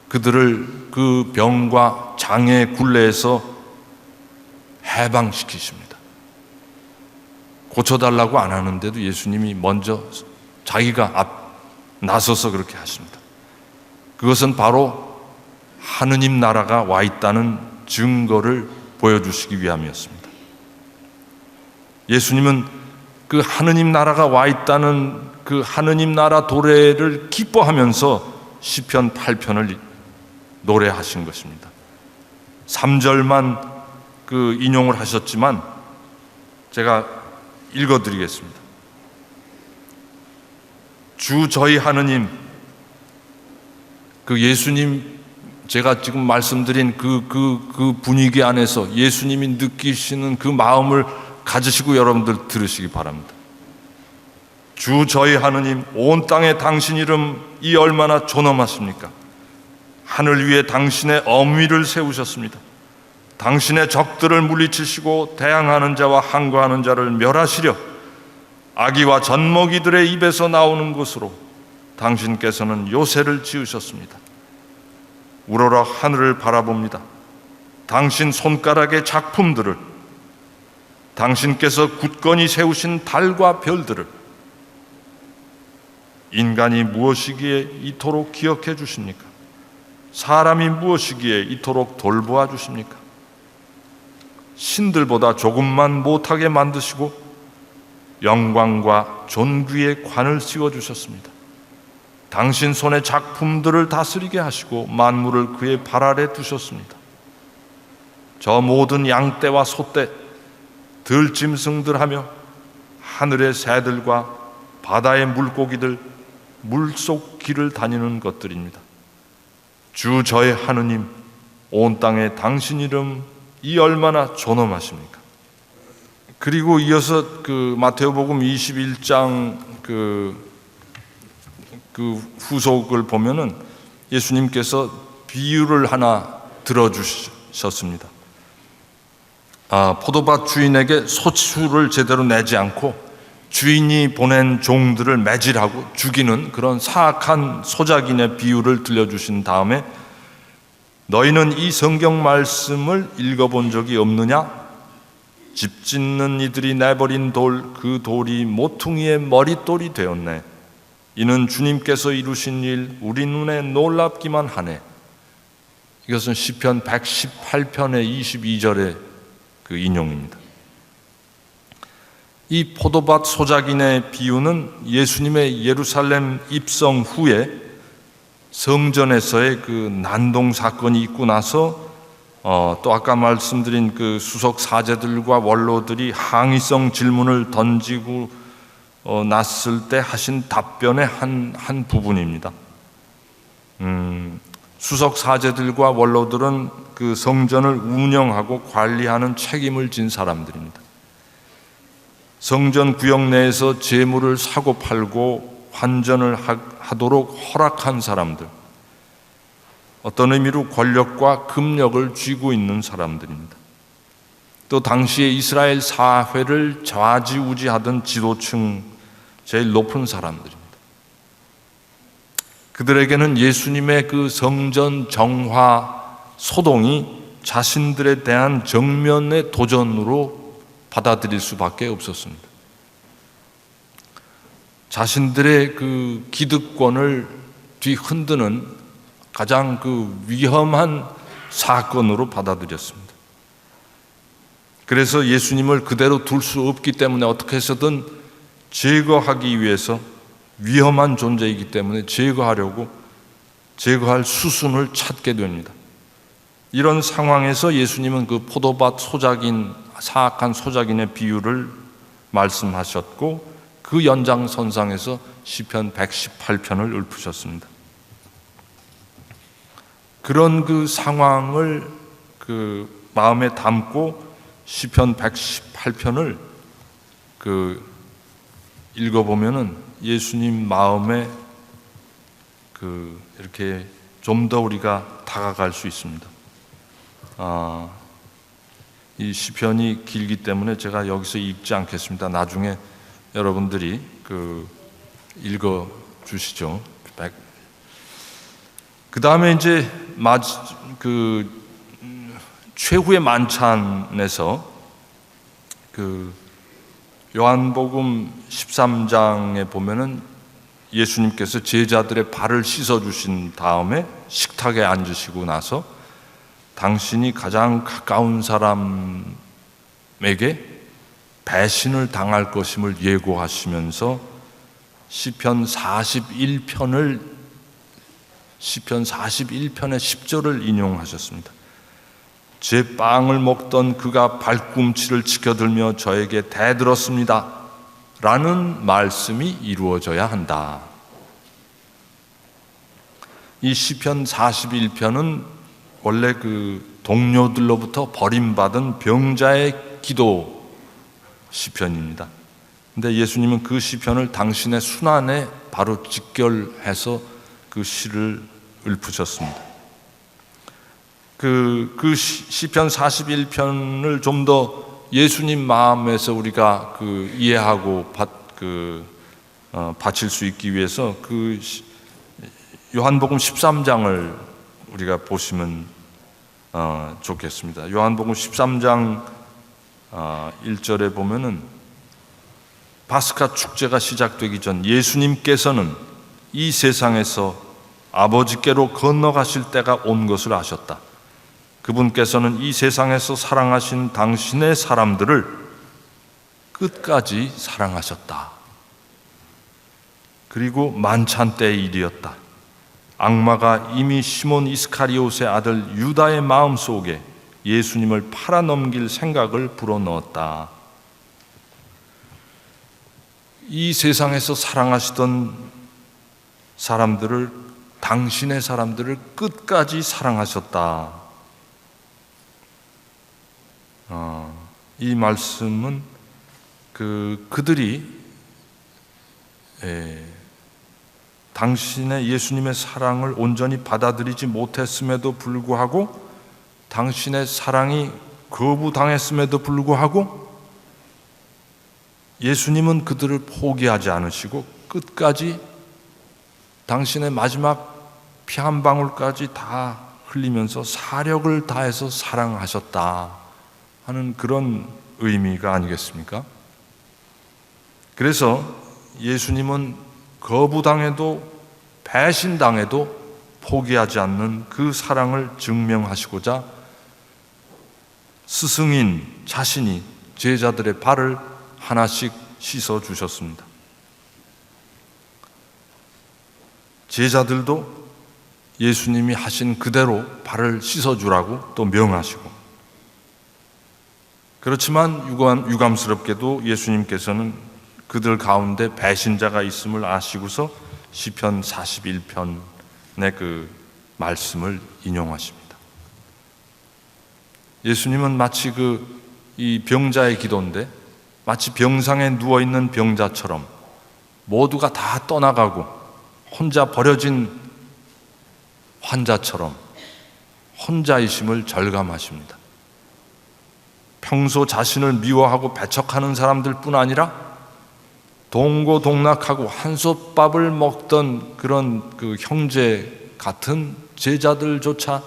그들을 그 병과 장애의 굴레에서 해방시키십니다. 고쳐달라고 안 하는데도 예수님이 먼저 자기가 나서서 그렇게 하십니다. 그것은 바로 하느님 나라가 와 있다는 증거를 보여주시기 위함이었습니다. 예수님은 그 하느님 나라가 와 있다는 그 하느님 나라 도래를 기뻐하면서 시편 8편을 노래하신 것입니다. 3절만 그 인용을 하셨지만 제가 읽어드리겠습니다. 주 저희 하느님, 그 예수님, 제가 지금 말씀드린 그 분위기 안에서 예수님이 느끼시는 그 마음을 가지시고 여러분들 들으시기 바랍니다. 주 저희 하느님, 온 땅에 당신 이름이 얼마나 존엄하십니까? 하늘 위에 당신의 엄위를 세우셨습니다. 당신의 적들을 물리치시고 대항하는 자와 항거하는 자를 멸하시려 아기와 젖먹이들의 입에서 나오는 것으로 당신께서는 요새를 지으셨습니다. 우러러 하늘을 바라봅니다. 당신 손가락의 작품들을, 당신께서 굳건히 세우신 달과 별들을. 인간이 무엇이기에 이토록 기억해 주십니까? 사람이 무엇이기에 이토록 돌보아 주십니까? 신들보다 조금만 못하게 만드시고 영광과 존귀의 관을 씌워주셨습니다. 당신 손의 작품들을 다스리게 하시고 만물을 그의 발 아래 두셨습니다. 저 모든 양떼와 소떼, 들짐승들하며 하늘의 새들과 바다의 물고기들, 물속 길을 다니는 것들입니다. 주 저의 하느님, 온 땅에 당신 이름이 얼마나 존엄하십니까? 그리고 이어서 그 마태복음 21장 그 후속을 보면은 예수님께서 비유를 하나 들어주셨습니다. 포도밭 주인에게 소출을 제대로 내지 않고 주인이 보낸 종들을 매질하고 죽이는 그런 사악한 소작인의 비유를 들려주신 다음에 너희는 이 성경 말씀을 읽어본 적이 없느냐? 집 짓는 이들이 내버린 돌, 그 돌이 모퉁이의 머릿돌이 되었네. 이는 주님께서 이루신 일 우리 눈에 놀랍기만 하네. 이것은 시편 118편의 22절의 그 인용입니다. 이 포도밭 소작인의 비유는 예수님의 예루살렘 입성 후에 성전에서의 그 난동 사건이 있고 나서 또 아까 말씀드린 그 수석 사제들과 원로들이 항의성 질문을 던지고 났을 때 하신 답변의 한 부분입니다. 수석 사제들과 원로들은 그 성전을 운영하고 관리하는 책임을 진 사람들입니다. 성전 구역 내에서 재물을 사고 팔고 환전을 하도록 허락한 사람들, 어떤 의미로 권력과 금력을 쥐고 있는 사람들입니다. 또 당시에 이스라엘 사회를 좌지우지하던 지도층, 제일 높은 사람들입니다. 그들에게는 예수님의 그 성전 정화 소동이 자신들에 대한 정면의 도전으로 받아들일 수밖에 없었습니다. 자신들의 그 기득권을 뒤흔드는 가장 그 위험한 사건으로 받아들였습니다. 그래서 예수님을 그대로 둘 수 없기 때문에 어떻게 해서든 제거하기 위해서, 위험한 존재이기 때문에 제거할 수순을 찾게 됩니다. 이런 상황에서 예수님은 그 포도밭 소작인, 사악한 소작인의 비유를 말씀하셨고 그 연장선상에서 시편 118편을 읊으셨습니다. 그런 그 상황을 그 마음에 담고 시편 118편을 그 읽어보면은 예수님 마음에 이렇게 좀 더 우리가 다가갈 수 있습니다. 이 시편이 길기 때문에 제가 여기서 읽지 않겠습니다. 나중에 여러분들이 읽어 주시죠. 그 다음에 이제 최후의 만찬에서 요한복음 13장에 보면은 예수님께서 제자들의 발을 씻어 주신 다음에 식탁에 앉으시고 나서 당신이 가장 가까운 사람에게 배신을 당할 것임을 예고하시면서 시편 41편의 10절을 인용하셨습니다. 제 빵을 먹던 그가 발꿈치를 치켜들며 저에게 대들었습니다 라는 말씀이 이루어져야 한다. 이 시편 41편은 원래 동료들로부터 버림받은 병자의 기도 시편입니다. 근데 예수님은 그 시편을 당신의 순환에 바로 직결해서 그 시를 읊으셨습니다. 시편 41편을 좀 더 예수님 마음에서 우리가 이해하고 바칠 수 있기 위해서 요한복음 13장을 우리가 보시면 좋겠습니다. 요한복음 13장 1절에 보면은 파스카 축제가 시작되기 전 예수님께서는 이 세상에서 아버지께로 건너가실 때가 온 것을 아셨다. 그분께서는 이 세상에서 사랑하신 당신의 사람들을 끝까지 사랑하셨다. 그리고 만찬 때의 일이었다. 악마가 이미 시몬 이스카리옷의 아들 유다의 마음속에 예수님을 팔아넘길 생각을 불어넣었다. 이 세상에서 사랑하시던 사람들을, 당신의 사람들을 끝까지 사랑하셨다. 이 말씀은 그들이 당신의 예수님의 사랑을 온전히 받아들이지 못했음에도 불구하고, 당신의 사랑이 거부당했음에도 불구하고 예수님은 그들을 포기하지 않으시고 끝까지 당신의 마지막 피 한 방울까지 다 흘리면서 사력을 다해서 사랑하셨다 하는 그런 의미가 아니겠습니까? 그래서 예수님은 거부당해도 배신당해도 포기하지 않는 그 사랑을 증명하시고자 스승인 자신이 제자들의 발을 하나씩 씻어 주셨습니다. 제자들도 예수님이 하신 그대로 발을 씻어 주라고 또 명하시고, 그렇지만 유감스럽게도 예수님께서는 그들 가운데 배신자가 있음을 아시고서 시편 41편의 그 말씀을 인용하십니다. 예수님은 마치 이 병자의 기도인데, 마치 병상에 누워있는 병자처럼 모두가 다 떠나가고 혼자 버려진 환자처럼 혼자이심을 절감하십니다. 평소 자신을 미워하고 배척하는 사람들뿐 아니라 동고동락하고 한솥밥을 먹던 그런 형제 같은 제자들조차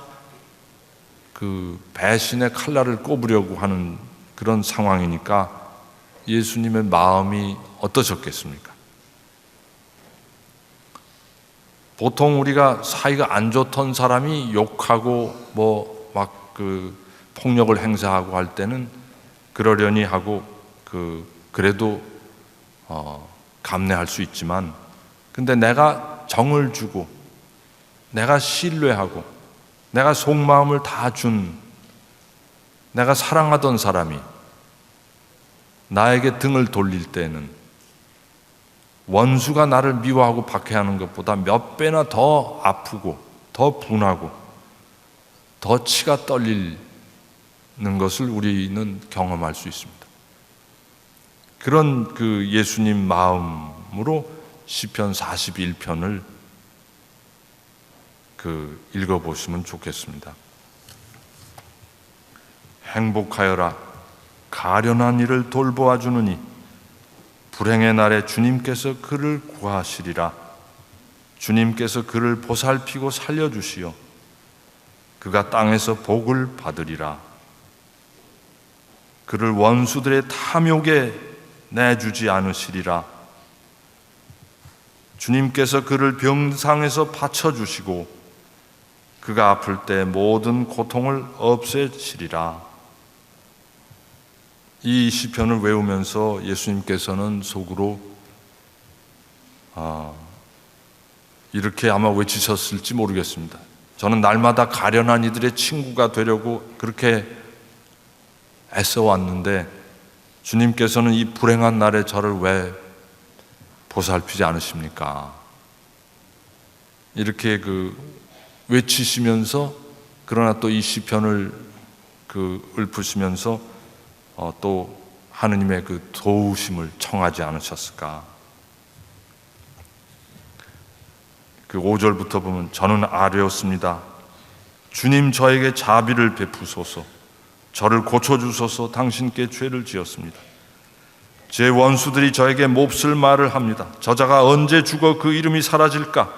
배신의 칼날을 꼽으려고 하는 그런 상황이니까 예수님의 마음이 어떠셨겠습니까? 보통 우리가 사이가 안 좋던 사람이 욕하고 폭력을 행사하고 할 때는 그러려니 하고 그래도 감내할 수 있지만, 근데 내가 정을 주고 내가 신뢰하고 내가 속마음을 다 준 내가 사랑하던 사람이 나에게 등을 돌릴 때는 원수가 나를 미워하고 박해하는 것보다 몇 배나 더 아프고 더 분하고 더 치가 떨리는 것을 우리는 경험할 수 있습니다. 그런 그 예수님 마음으로 시편 41편을 읽어보시면 좋겠습니다. 행복하여라. 가련한 이를 돌보아 주느니 불행의 날에 주님께서 그를 구하시리라. 주님께서 그를 보살피고 살려주시어 그가 땅에서 복을 받으리라. 그를 원수들의 탐욕에 내주지 않으시리라. 주님께서 그를 병상에서 받쳐주시고 그가 아플 때 모든 고통을 없애시리라. 이 시편을 외우면서 예수님께서는 속으로 이렇게 아마 외치셨을지 모르겠습니다. 저는 날마다 가련한 이들의 친구가 되려고 그렇게 애써왔는데 주님께서는 이 불행한 날에 저를 왜 보살피지 않으십니까? 이렇게 외치시면서, 그러나 또 이 시편을 읊으시면서 또 하느님의 그 도우심을 청하지 않으셨을까? 5절부터 보면 저는 아뢰었습니다. 주님 저에게 자비를 베푸소서. 저를 고쳐주소서. 당신께 죄를 지었습니다. 제 원수들이 저에게 몹쓸 말을 합니다. 저자가 언제 죽어 그 이름이 사라질까?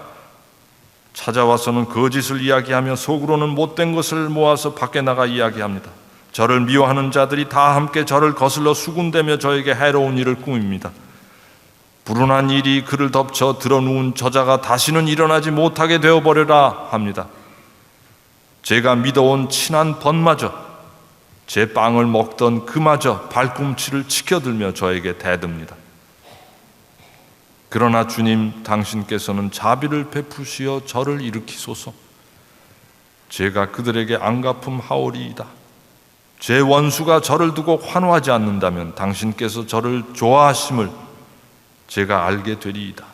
찾아와서는 거짓을 이야기하며 속으로는 못된 것을 모아서 밖에 나가 이야기합니다. 저를 미워하는 자들이 다 함께 저를 거슬러 수군대며 저에게 해로운 일을 꾸밉니다. 불운한 일이 그를 덮쳐 드러누운 저자가 다시는 일어나지 못하게 되어버려라 합니다. 제가 믿어온 친한 번마저, 제 빵을 먹던 그마저 발꿈치를 치켜들며 저에게 대듭니다. 그러나 주님, 당신께서는 자비를 베푸시어 저를 일으키소서. 제가 그들에게 안갚음하오리이다. 제 원수가 저를 두고 환호하지 않는다면 당신께서 저를 좋아하심을 제가 알게 되리이다.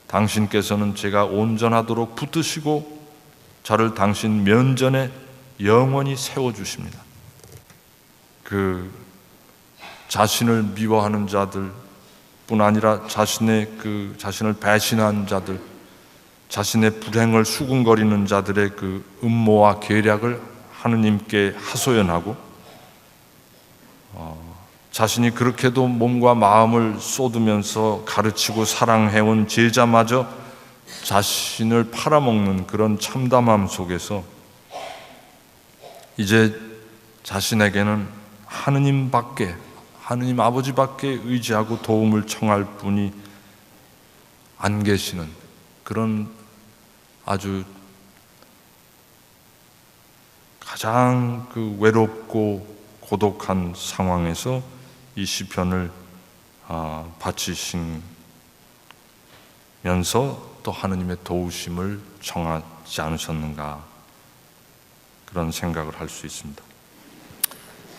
당신께서는 제가 온전하도록 붙드시고 저를 당신 면전에 영원히 세워주십니다. 자신을 미워하는 자들 뿐 아니라 자신을 배신한 자들, 자신의 불행을 수군거리는 자들의 그 음모와 계략을 하느님께 하소연하고 자신이 그렇게도 몸과 마음을 쏟으면서 가르치고 사랑해온 제자마저 자신을 팔아먹는 그런 참담함 속에서 이제 자신에게는 하느님 아버지밖에 의지하고 도움을 청할 분이 안 계시는 그런 아주 가장 외롭고 고독한 상황에서 이 시편을 바치시면서 또 하느님의 도우심을 청하지 않으셨는가, 그런 생각을 할 수 있습니다.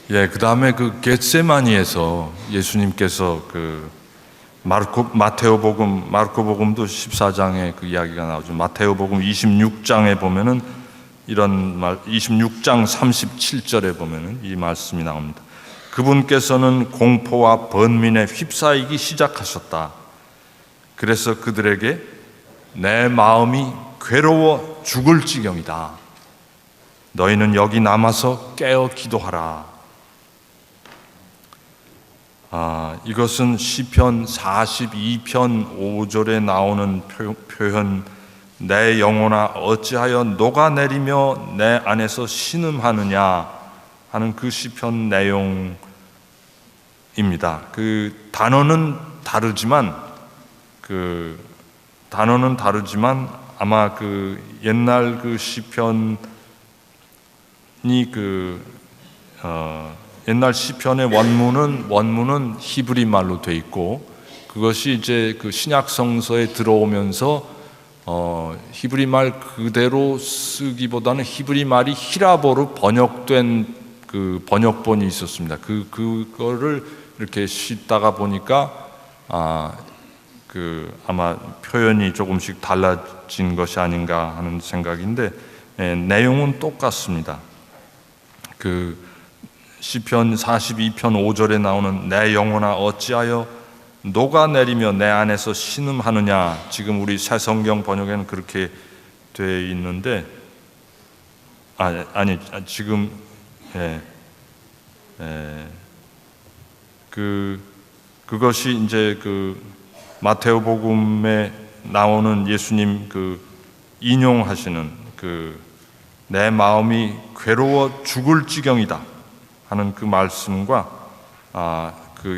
그 다음에 겟세마니에서 예수님께서 마르코복음도 14장에 그 이야기가 나오죠. 마테오복음 26장에 보면은 이런 26장 37절에 보면은 이 말씀이 나옵니다. 그분께서는 공포와 번민에 휩싸이기 시작하셨다. 그래서 그들에게 내 마음이 괴로워 죽을 지경이다. 너희는 여기 남아서 깨어 기도하라. 이것은 시편 42편 5절에 나오는 표현, 내 영혼아 어찌하여 녹아내리며 내 안에서 신음하느냐 하는 그 시편 내용입니다. 단어는 다르지만 아마 옛날 시편이 옛날 시편의 원문은 히브리 말로 돼 있고, 그것이 이제 신약 성서에 들어오면서 히브리 말 그대로 쓰기보다는 히브리 말이 히라보로 번역된 번역본이 있었습니다. 그거를 이렇게 씻다가 보니까 아마 표현이 조금씩 달라진 것이 아닌가 하는 생각인데, 내용은 똑같습니다. 시편 42편 5절에 나오는 내 영혼아 어찌하여 녹아내리며 내 안에서 신음하느냐. 지금 우리 새 성경 번역에는 그렇게 되어 있는데 지금 그것이 이제 마테오복음에 나오는 예수님 인용하시는 내 마음이 괴로워 죽을 지경이다 하는 그 말씀과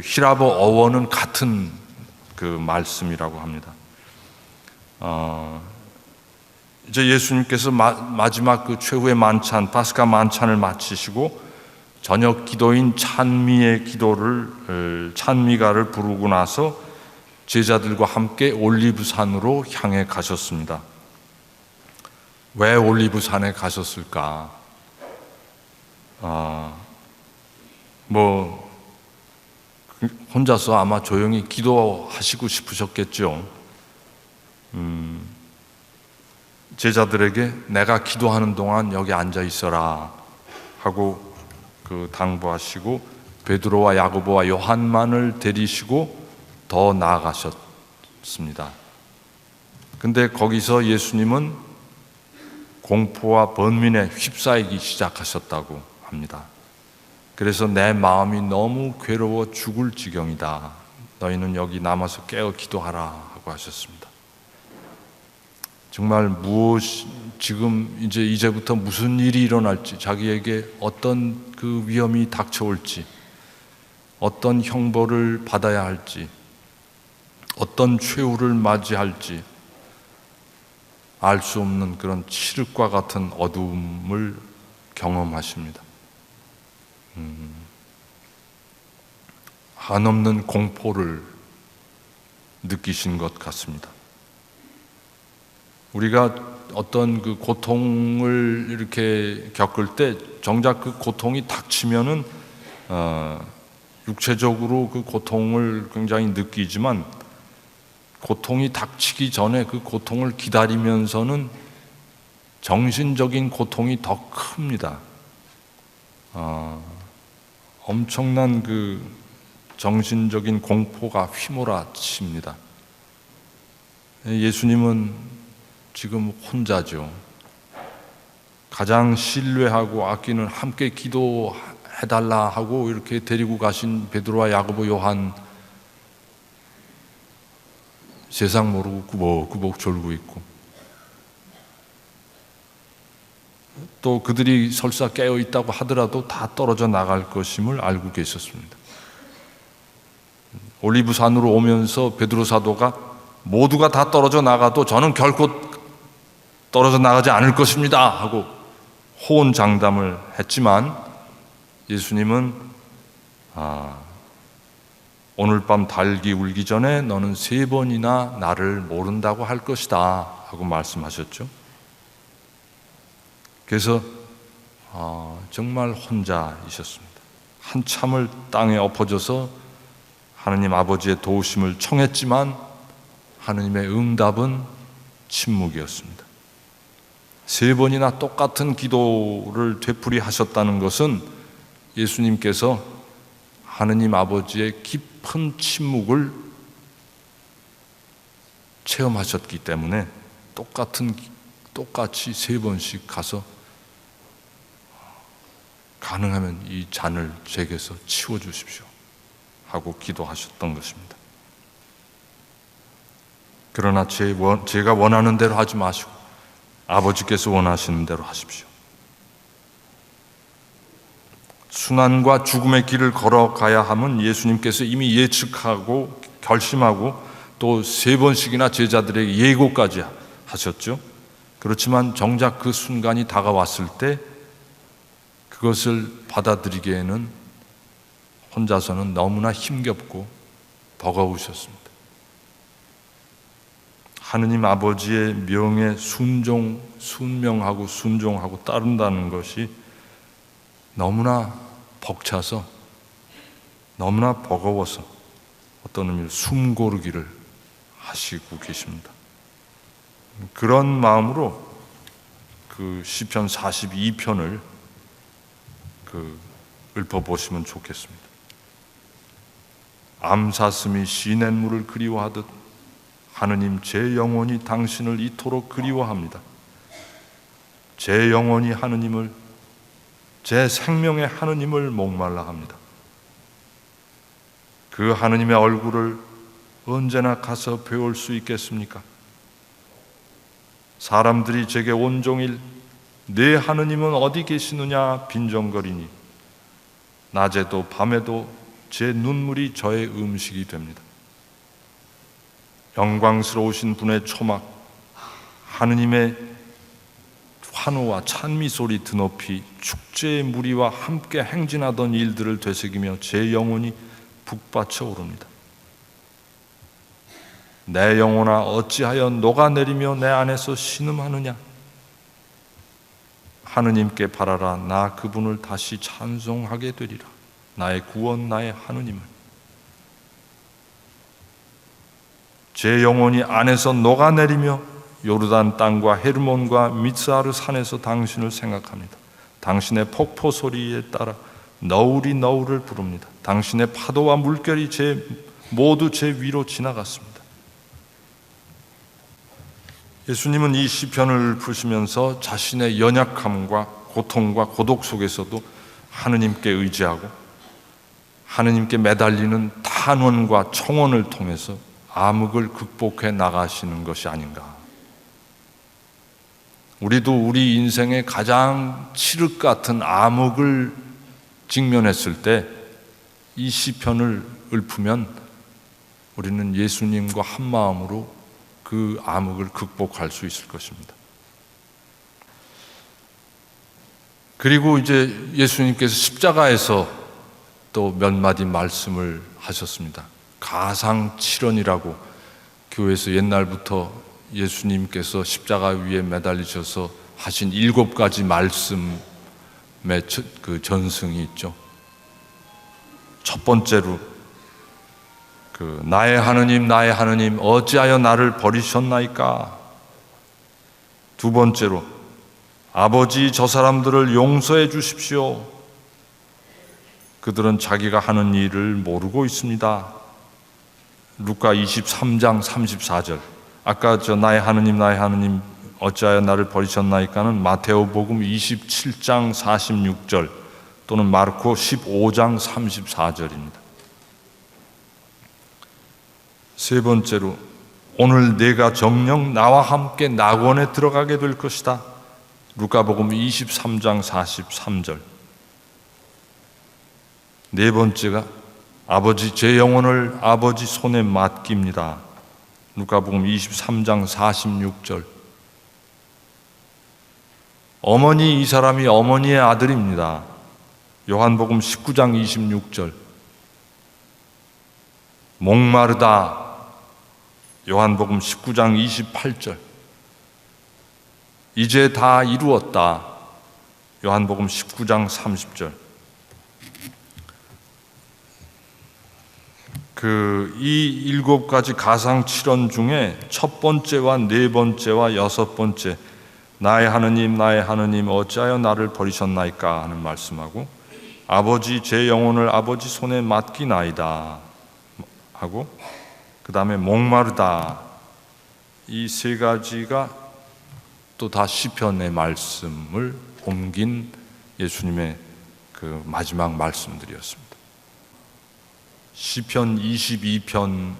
히라보 어원은 같은 그 말씀이라고 합니다. 이제 예수님께서 마지막 최후의 만찬, 파스카 만찬을 마치시고 저녁 기도인 찬미의 찬미가를 부르고 나서 제자들과 함께 올리브산으로 향해 가셨습니다. 왜 올리브산에 가셨을까? 혼자서 아마 조용히 기도하시고 싶으셨겠죠. 제자들에게 내가 기도하는 동안 여기 앉아 있어라 하고 당부하시고 베드로와 야고보와 요한만을 데리시고 더 나아가셨습니다. 근데 거기서 예수님은 공포와 번민에 휩싸이기 시작하셨다고 합니다. 그래서 내 마음이 너무 괴로워 죽을 지경이다. 너희는 여기 남아서 깨어 기도하라 하고 하셨습니다. 정말 지금 이제부터 무슨 일이 일어날지, 자기에게 어떤 그 위험이 닥쳐올지, 어떤 형벌을 받아야 할지, 어떤 최후를 맞이할지 알 수 없는 그런 칠흑과 같은 어두움을 경험하십니다. 한없는 공포를 느끼신 것 같습니다. 우리가 어떤 그 고통을 이렇게 겪을 때 정작 그 고통이 닥치면은 육체적으로 그 고통을 굉장히 느끼지만 고통이 닥치기 전에 그 고통을 기다리면서는 정신적인 고통이 더 큽니다. 엄청난 그 정신적인 공포가 휘몰아칩니다. 예수님은 지금 혼자죠. 가장 신뢰하고 아끼는 함께 기도해달라 하고 이렇게 데리고 가신 베드로와 야고보, 요한 세상 모르고 구벅구벅 졸고 있고, 또 그들이 설사 깨어 있다고 하더라도 다 떨어져 나갈 것임을 알고 계셨습니다. 올리브산으로 오면서 베드로 사도가 모두가 다 떨어져 나가도 저는 결코 떨어져 나가지 않을 것입니다 하고 호언장담을 했지만 예수님은 오늘 밤 닭이 울기 전에 너는 3번이나 나를 모른다고 할 것이다 하고 말씀하셨죠. 그래서 정말 혼자이셨습니다. 한참을 땅에 엎어져서 하느님 아버지의 도우심을 청했지만 하느님의 응답은 침묵이었습니다. 3번이나 똑같은 기도를 되풀이하셨다는 것은 예수님께서 하느님 아버지의 깊은 침묵을 체험하셨기 때문에 똑같이 3번씩 가서 가능하면 이 잔을 제게서 치워주십시오 하고 기도하셨던 것입니다. 그러나 제가 원하는 대로 하지 마시고 아버지께서 원하시는 대로 하십시오. 순환과 죽음의 길을 걸어가야 함은 예수님께서 이미 예측하고 결심하고 또 3번씩이나 제자들에게 예고까지 하셨죠. 그렇지만 정작 그 순간이 다가왔을 때 그것을 받아들이기에는 혼자서는 너무나 힘겹고 버거우셨습니다. 하느님 아버지의 명에 순명하고 순종하고 따른다는 것이 너무나 벅차서 너무나 버거워서 어떤 의미로 숨 고르기를 하시고 계십니다. 그런 마음으로 그 시편 42편을 읊어보시면 좋겠습니다. 암사슴이 시냇물을 그리워하듯 하느님, 제 영혼이 당신을 이토록 그리워합니다. 제 영혼이 하느님을, 제 생명의 하느님을 목말라 합니다. 그 하느님의 얼굴을 언제나 가서 배울 수 있겠습니까? 사람들이 제게 온종일 내 하느님은 어디 계시느냐 빈정거리니 낮에도 밤에도 제 눈물이 저의 음식이 됩니다. 영광스러우신 분의 초막, 하느님의 환호와 찬미 소리 드높이 축제의 무리와 함께 행진하던 일들을 되새기며 제 영혼이 북받쳐 오릅니다. 내 영혼아, 어찌하여 녹아내리며 내 안에서 신음하느냐? 하느님께 바라라. 나 그분을 다시 찬송하게 되리라. 나의 구원, 나의 하느님을. 제 영혼이 안에서 녹아내리며 요르단 땅과 헤르몬과 미스아르 산에서 당신을 생각합니다. 당신의 폭포 소리에 따라 너울이 너울을 부릅니다. 당신의 파도와 물결이 모두 제 위로 지나갔습니다. 예수님은 이 시편을 푸시면서 자신의 연약함과 고통과 고독 속에서도 하느님께 의지하고 하느님께 매달리는 탄원과 청원을 통해서 암흑을 극복해 나가시는 것이 아닌가. 우리도 우리 인생의 가장 칠흑 같은 암흑을 직면했을 때 이 시편을 읊으면 우리는 예수님과 한 마음으로 그 암흑을 극복할 수 있을 것입니다. 그리고 이제 예수님께서 십자가에서 또 몇 마디 말씀을 하셨습니다. 가상칠언이라고 교회에서 옛날부터 예수님께서 십자가 위에 매달리셔서 하신 7가지 말씀의 그 전승이 있죠. 첫 번째로 나의 하느님 어찌하여 나를 버리셨나이까. 두 번째로 아버지, 저 사람들을 용서해 주십시오. 그들은 자기가 하는 일을 모르고 있습니다. 루카 23장 34절. 아까 나의 하느님 어찌하여 나를 버리셨나이까는 마테오복음 27장 46절 또는 마르코 15장 34절입니다. 세 번째로 오늘 내가 정녕 나와 함께 낙원에 들어가게 될 것이다. 루카복음 23장 43절. 네 번째가 아버지, 제 영혼을 아버지 손에 맡깁니다. 루카복음 23장 46절. 어머니, 이 사람이 어머니의 아들입니다. 요한복음 19장 26절. 목마르다. 요한복음 19장 28절. 이제 다 이루었다. 요한복음 19장 30절. 이 7가지 가상칠언 중에 첫 번째와 네 번째와 6번째, 나의 하느님 어찌하여 나를 버리셨나이까 하는 말씀하고, 아버지, 제 영혼을 아버지 손에 맡기나이다 하고, 그 다음에 목마르다, 이 세 가지가 또 다 시편의 말씀을 옮긴 예수님의 그 마지막 말씀들이었습니다. 시편 22편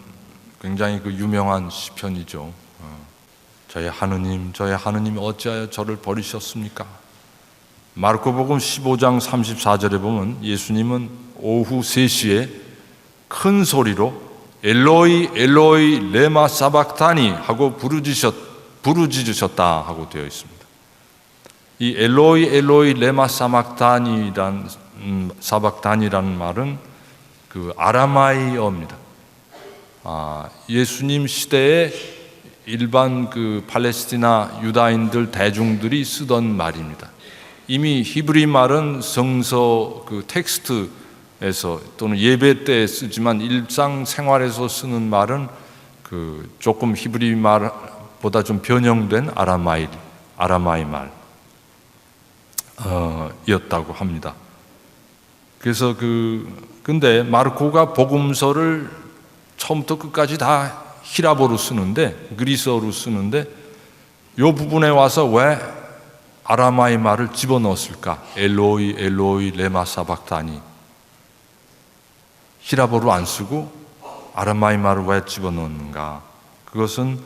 굉장히 그 유명한 시편이죠. 저의 하느님 어찌하여 저를 버리셨습니까? 마르코복음 15장 34절에 보면 예수님은 오후 3시에 큰 소리로 엘로이 엘로이 레마 사박타니 하고 부르짖으셨다 하고 되어 있습니다. 이 엘로이 엘로이 레마 사박타니라는 말은 그 아라마이어입니다. 예수님 시대에 일반 그 팔레스티나 유다인들 대중들이 쓰던 말입니다. 이미 히브리 말은 성서 그 텍스트에서 또는 예배 때 쓰지만 일상생활에서 쓰는 말은 그 조금 히브리 말보다 좀 변형된 아라마이 말 이었다고 합니다. 그래서 근데 마르코가 복음서를 처음부터 끝까지 다 히라보로 쓰는데, 그리스어로 쓰는데, 이 부분에 와서 왜 아람아이 말을 집어넣었을까? 엘로이 엘로이 레마 사박다니. 히라보로 안 쓰고 아람아이 말을 왜 집어넣는가? 그것은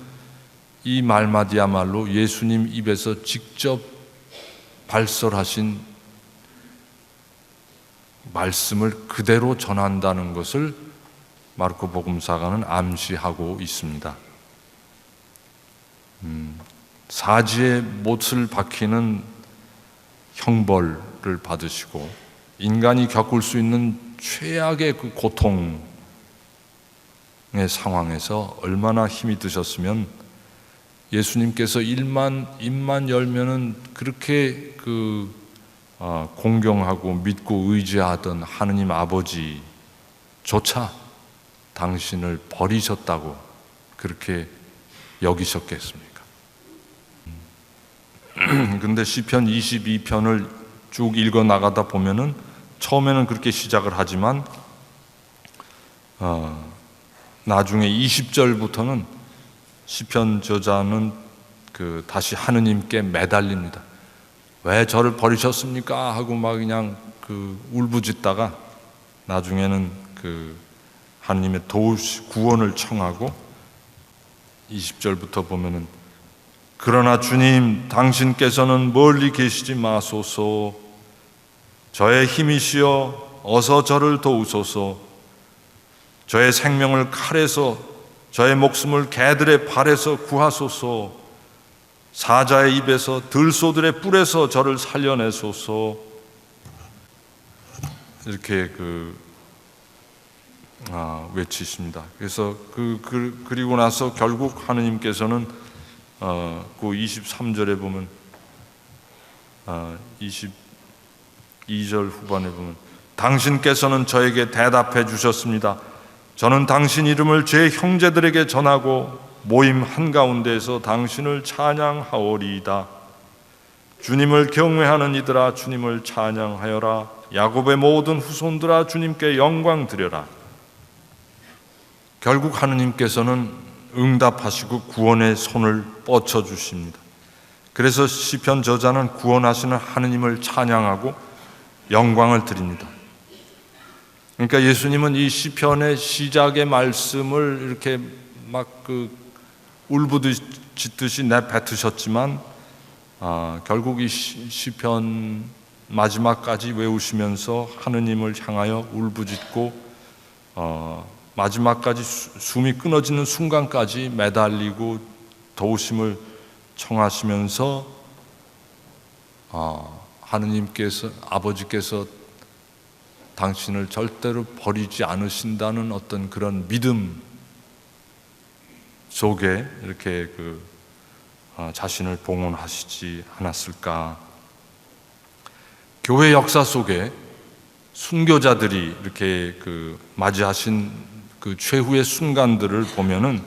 이 말마디야말로 예수님 입에서 직접 발설하신 말씀을 그대로 전한다는 것을 마르코 복음사가는 암시하고 있습니다. 사지에 못을 박히는 형벌을 받으시고 인간이 겪을 수 있는 최악의 그 고통의 상황에서 얼마나 힘이 드셨으면 예수님께서 입만 열면은 그렇게 공경하고 믿고 의지하던 하느님 아버지조차 당신을 버리셨다고 그렇게 여기셨겠습니까? 근데 시편 22편을 쭉 읽어 나가다 보면은 처음에는 그렇게 시작을 하지만 나중에 20절부터는 시편 저자는 다시 하느님께 매달립니다. 왜 저를 버리셨습니까? 하고 막 그냥 울부짖다가 나중에는 하느님의 구원을 청하고 20절부터 보면은 그러나 주님 당신께서는 멀리 계시지 마소서. 저의 힘이시여 어서 저를 도우소서. 저의 생명을 칼에서 저의 목숨을 개들의 발에서 구하소서. 사자의 입에서 들소들의 뿔에서 저를 살려내소서. 이렇게 외치십니다. 그래서 그리고 나서 결국 하느님께서는 그 23절에 보면 22절 후반에 보면 당신께서는 저에게 대답해 주셨습니다. 저는 당신 이름을 제 형제들에게 전하고 모임 한가운데에서 당신을 찬양하오리이다. 주님을 경외하는 이들아 주님을 찬양하여라. 야곱의 모든 후손들아 주님께 영광 드려라. 결국 하느님께서는 응답하시고 구원의 손을 뻗쳐 주십니다. 그래서 시편 저자는 구원하시는 하느님을 찬양하고 영광을 드립니다. 그러니까 예수님은 이 시편의 시작의 말씀을 이렇게 막 울부짖듯이 내뱉으셨지만 결국 이 시편 마지막까지 외우시면서 하느님을 향하여 울부짖고 마지막까지 숨이 끊어지는 순간까지 매달리고 도우심을 청하시면서 하느님께서 아버지께서 당신을 절대로 버리지 않으신다는 어떤 그런 믿음 속에 이렇게 자신을 봉헌하시지 않았을까. 교회 역사 속에 순교자들이 이렇게 맞이하신 최후의 순간들을 보면은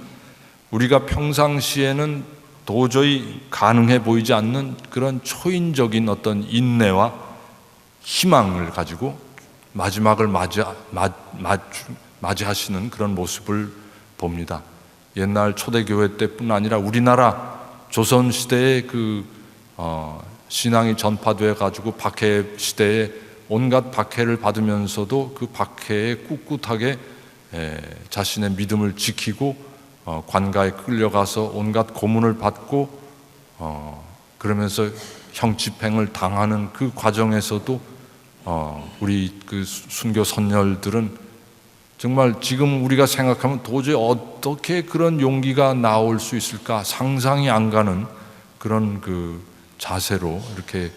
우리가 평상시에는 도저히 가능해 보이지 않는 그런 초인적인 어떤 인내와 희망을 가지고 마지막을 맞이하시는 그런 모습을 봅니다. 옛날 초대교회 때뿐 아니라 우리나라 조선시대의 신앙이 전파되어 가지고 박해 시대에 온갖 박해를 받으면서도 그 박해에 꿋꿋하게 자신의 믿음을 지키고 관가에 끌려가서 온갖 고문을 받고 그러면서 형집행을 당하는 그 과정에서도 우리 순교 선열들은 정말 지금 우리가 생각하면 도저히 어떻게 그런 용기가 나올 수 있을까 상상이 안 가는 그런 자세로 이렇게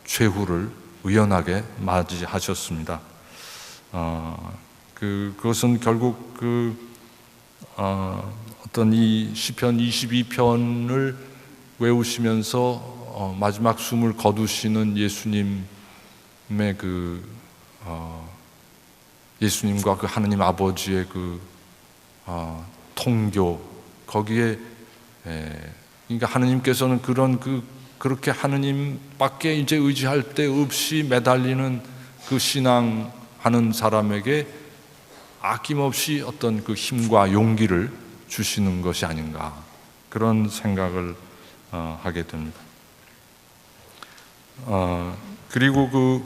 최후를 의연하게 맞이하셨습니다. 그것은 결국 어떤 이 시편 22편을 외우시면서 마지막 숨을 거두시는 예수님의 예수님과 하느님 아버지의 통교 거기에 그러니까 하느님께서는 그렇게 하느님밖에 이제 의지할 데 없이 매달리는 그 신앙하는 사람에게 아낌없이 어떤 그 힘과 용기를 주시는 것이 아닌가, 그런 생각을 하게 됩니다. 그리고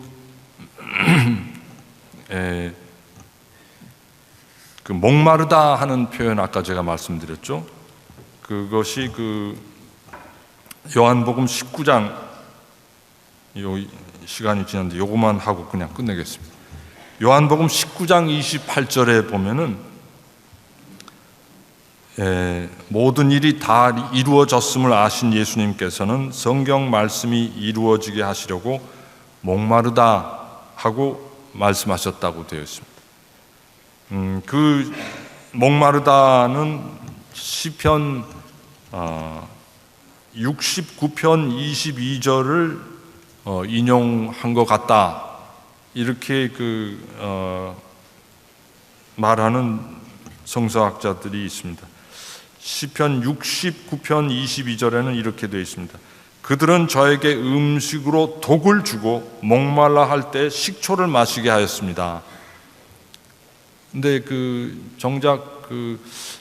그 목마르다 하는 표현, 아까 제가 말씀드렸죠. 그것이 요한복음 19장, 시간이 지났는데 요것만 하고 그냥 끝내겠습니다. 요한복음 19장 28절에 보면은 모든 일이 다 이루어졌음을 아신 예수님께서는 성경 말씀이 이루어지게 하시려고 목마르다 하고 말씀하셨다고 되어 있습니다. 그 목마르다는 시편 69편 22절을 인용한 것 같다, 이렇게 말하는 성서학자들이 있습니다. 시편 69편 22절에는 이렇게 되어 있습니다. 그들은 저에게 음식으로 독을 주고 목말라 할 때 식초를 마시게 하였습니다. 근데 정작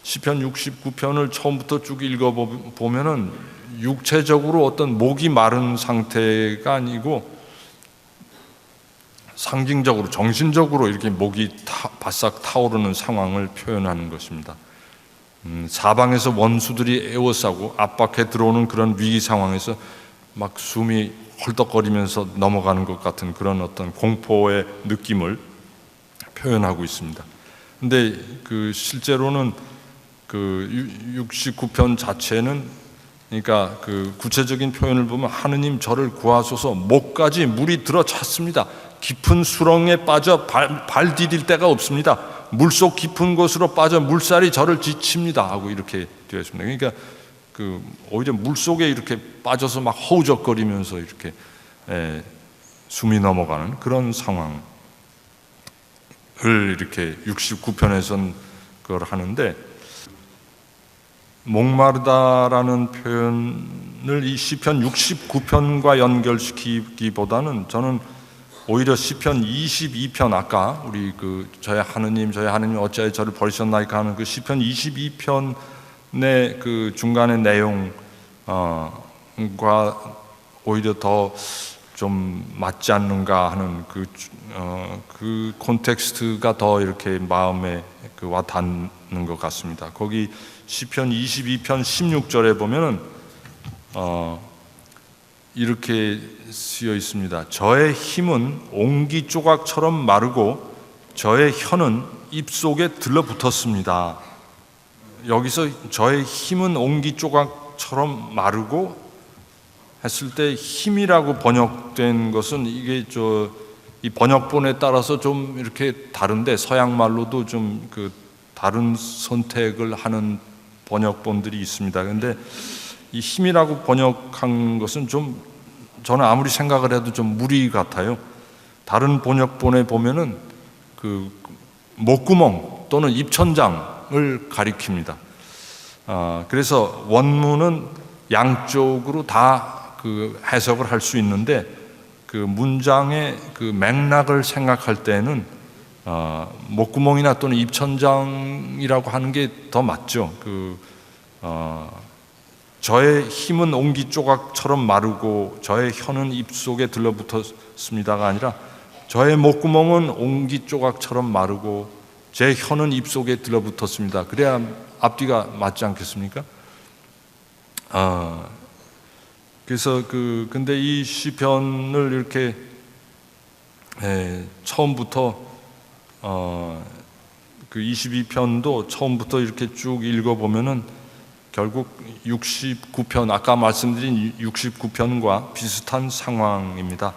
시편 69편을 처음부터 쭉 읽어보면은 육체적으로 어떤 목이 마른 상태가 아니고 상징적으로, 정신적으로 이렇게 목이 바싹 타오르는 상황을 표현하는 것입니다. 사방에서 원수들이 에워싸고 압박해 들어오는 그런 위기 상황에서 막 숨이 헐떡거리면서 넘어가는 것 같은 그런 어떤 공포의 느낌을 표현하고 있습니다. 근데 실제로는 69편 자체는, 그러니까 구체적인 표현을 보면 하느님 저를 구하소서, 목까지 물이 들어찼습니다. 깊은 수렁에 빠져 발 디딜 데가 없습니다. 물속 깊은 곳으로 빠져 물살이 저를 지칩니다 하고 이렇게 되어 있습니다. 그러니까 오히려 물속에 이렇게 빠져서 막 허우적거리면서 이렇게 숨이 넘어가는 그런 상황을 이렇게 69편에서는 그걸 하는데, 목마르다라는 표현을 이 시편 69편과 연결시키기보다는 저는 오히려 시편 22편, 아까 우리 저의 하느님 어찌하여 저를 버리셨나이까 하는 그 시편 22편의 그 중간의 내용과 오히려 더 좀 맞지 않는가 하는 그 콘텍스트가 더 이렇게 마음에 와 닿는 것 같습니다. 거기 시편 22편 16절에 보면은 이렇게 쓰여 있습니다. 저의 힘은 옹기 조각처럼 마르고 저의 혀는 입속에 들러붙었습니다. 여기서 저의 힘은 옹기 조각처럼 마르고 했을 때 힘이라고 번역된 것은 이게 이 번역본에 따라서 좀 이렇게 다른데, 서양 말로도 좀 다른 선택을 하는 번역본들이 있습니다. 그런데 이 힘이라고 번역한 것은 좀, 저는 아무리 생각을 해도 좀 무리 같아요. 다른 번역본에 보면은 목구멍 또는 입천장을 가리킵니다. 그래서 원문은 양쪽으로 다 해석을 할 수 있는데, 문장의 맥락을 생각할 때는 목구멍이나 또는 입천장이라고 하는 게 더 맞죠. 저의 힘은 옹기 조각처럼 마르고 저의 혀는 입속에 들러붙었습니다가 아니라 저의 목구멍은 옹기 조각처럼 마르고 제 혀는 입속에 들러붙었습니다. 그래야 앞뒤가 맞지 않겠습니까? 그래서 근데 이 시편을 이렇게 처음부터 22편도 처음부터 이렇게 쭉 읽어보면은 결국 69편, 아까 말씀드린 69편과 비슷한 상황입니다.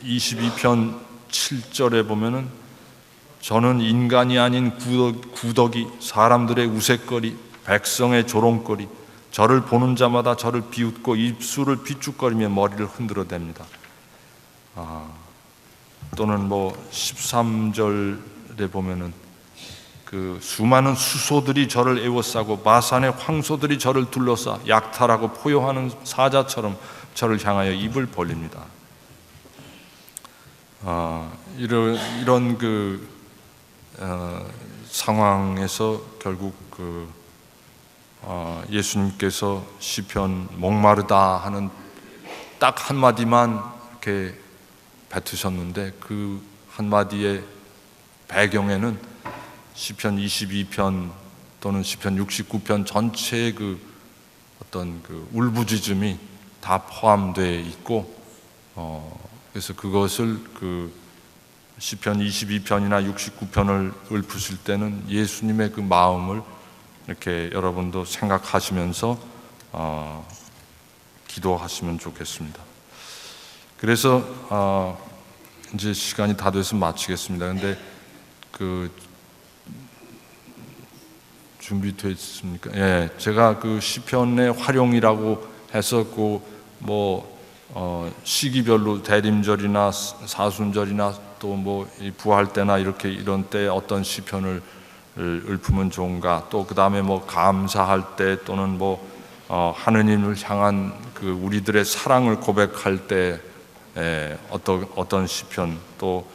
22편 7절에 보면은 저는 인간이 아닌 구더기, 사람들의 우윳거리, 백성의 조롱거리, 저를 보는 자마다 저를 비웃고 입술을 비축거리며 머리를 흔들어댑니다. 또는 13절에 보면은 수많은 수소들이 저를 에워싸고 마산의 황소들이 저를 둘러싸 약탈하고 포효하는 사자처럼 저를 향하여 입을 벌립니다. 이런 상황에서 결국 예수님께서 시편 목마르다 하는 딱 한마디만 이렇게 뱉으셨는데, 그 한마디의 배경에는 시편 22편 또는 시편 69편 전체의 어떤 울부짖음이 다 포함되어 있고, 그래서 그것을 시편 22편이나 69편을 읊으실 때는 예수님의 그 마음을 이렇게 여러분도 생각하시면서 기도하시면 좋겠습니다. 그래서 이제 시간이 다 돼서 마치겠습니다. 근데 준비됐습니까? 예, 제가 시편의 활용이라고 해서 시기별로 대림절이나 사순절이나 또 부활 때나 이런 때 어떤 시편을 읊으면 좋은가, 또 그 다음에 감사할 때 또는 하느님을 향한 우리들의 사랑을 고백할 때 어떤 시편, 또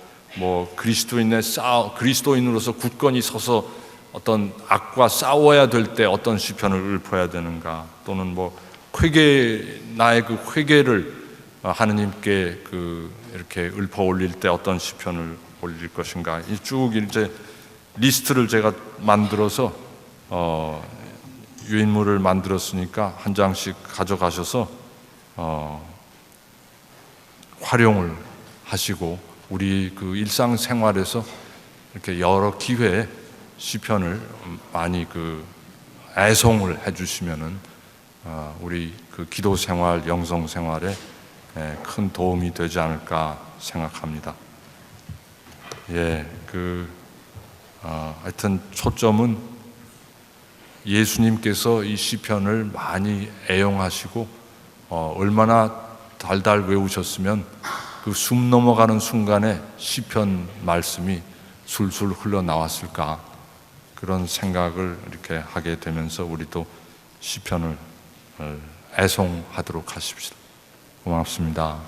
그리스도인으로서 굳건히 서서 어떤 악과 싸워야 될 때 어떤 시편을 읊어야 되는가, 또는 나의 회개를 하느님께 이렇게 읊어 올릴 때 어떤 시편을 올릴 것인가, 쭉 이제 리스트를 제가 만들어서 유인물을 만들었으니까 한 장씩 가져가셔서 활용을 하시고, 우리 일상생활에서 이렇게 여러 기회에 시편을 많이 애송을 해주시면은 우리 기도 생활, 영성 생활에 큰 도움이 되지 않을까 생각합니다. 예, 하여튼 초점은 예수님께서 이 시편을 많이 애용하시고 얼마나 달달 외우셨으면 숨 넘어가는 순간에 시편 말씀이 술술 흘러나왔을까, 그런 생각을 이렇게 하게 되면서 우리도 시편을 애송하도록 하십시다. 고맙습니다.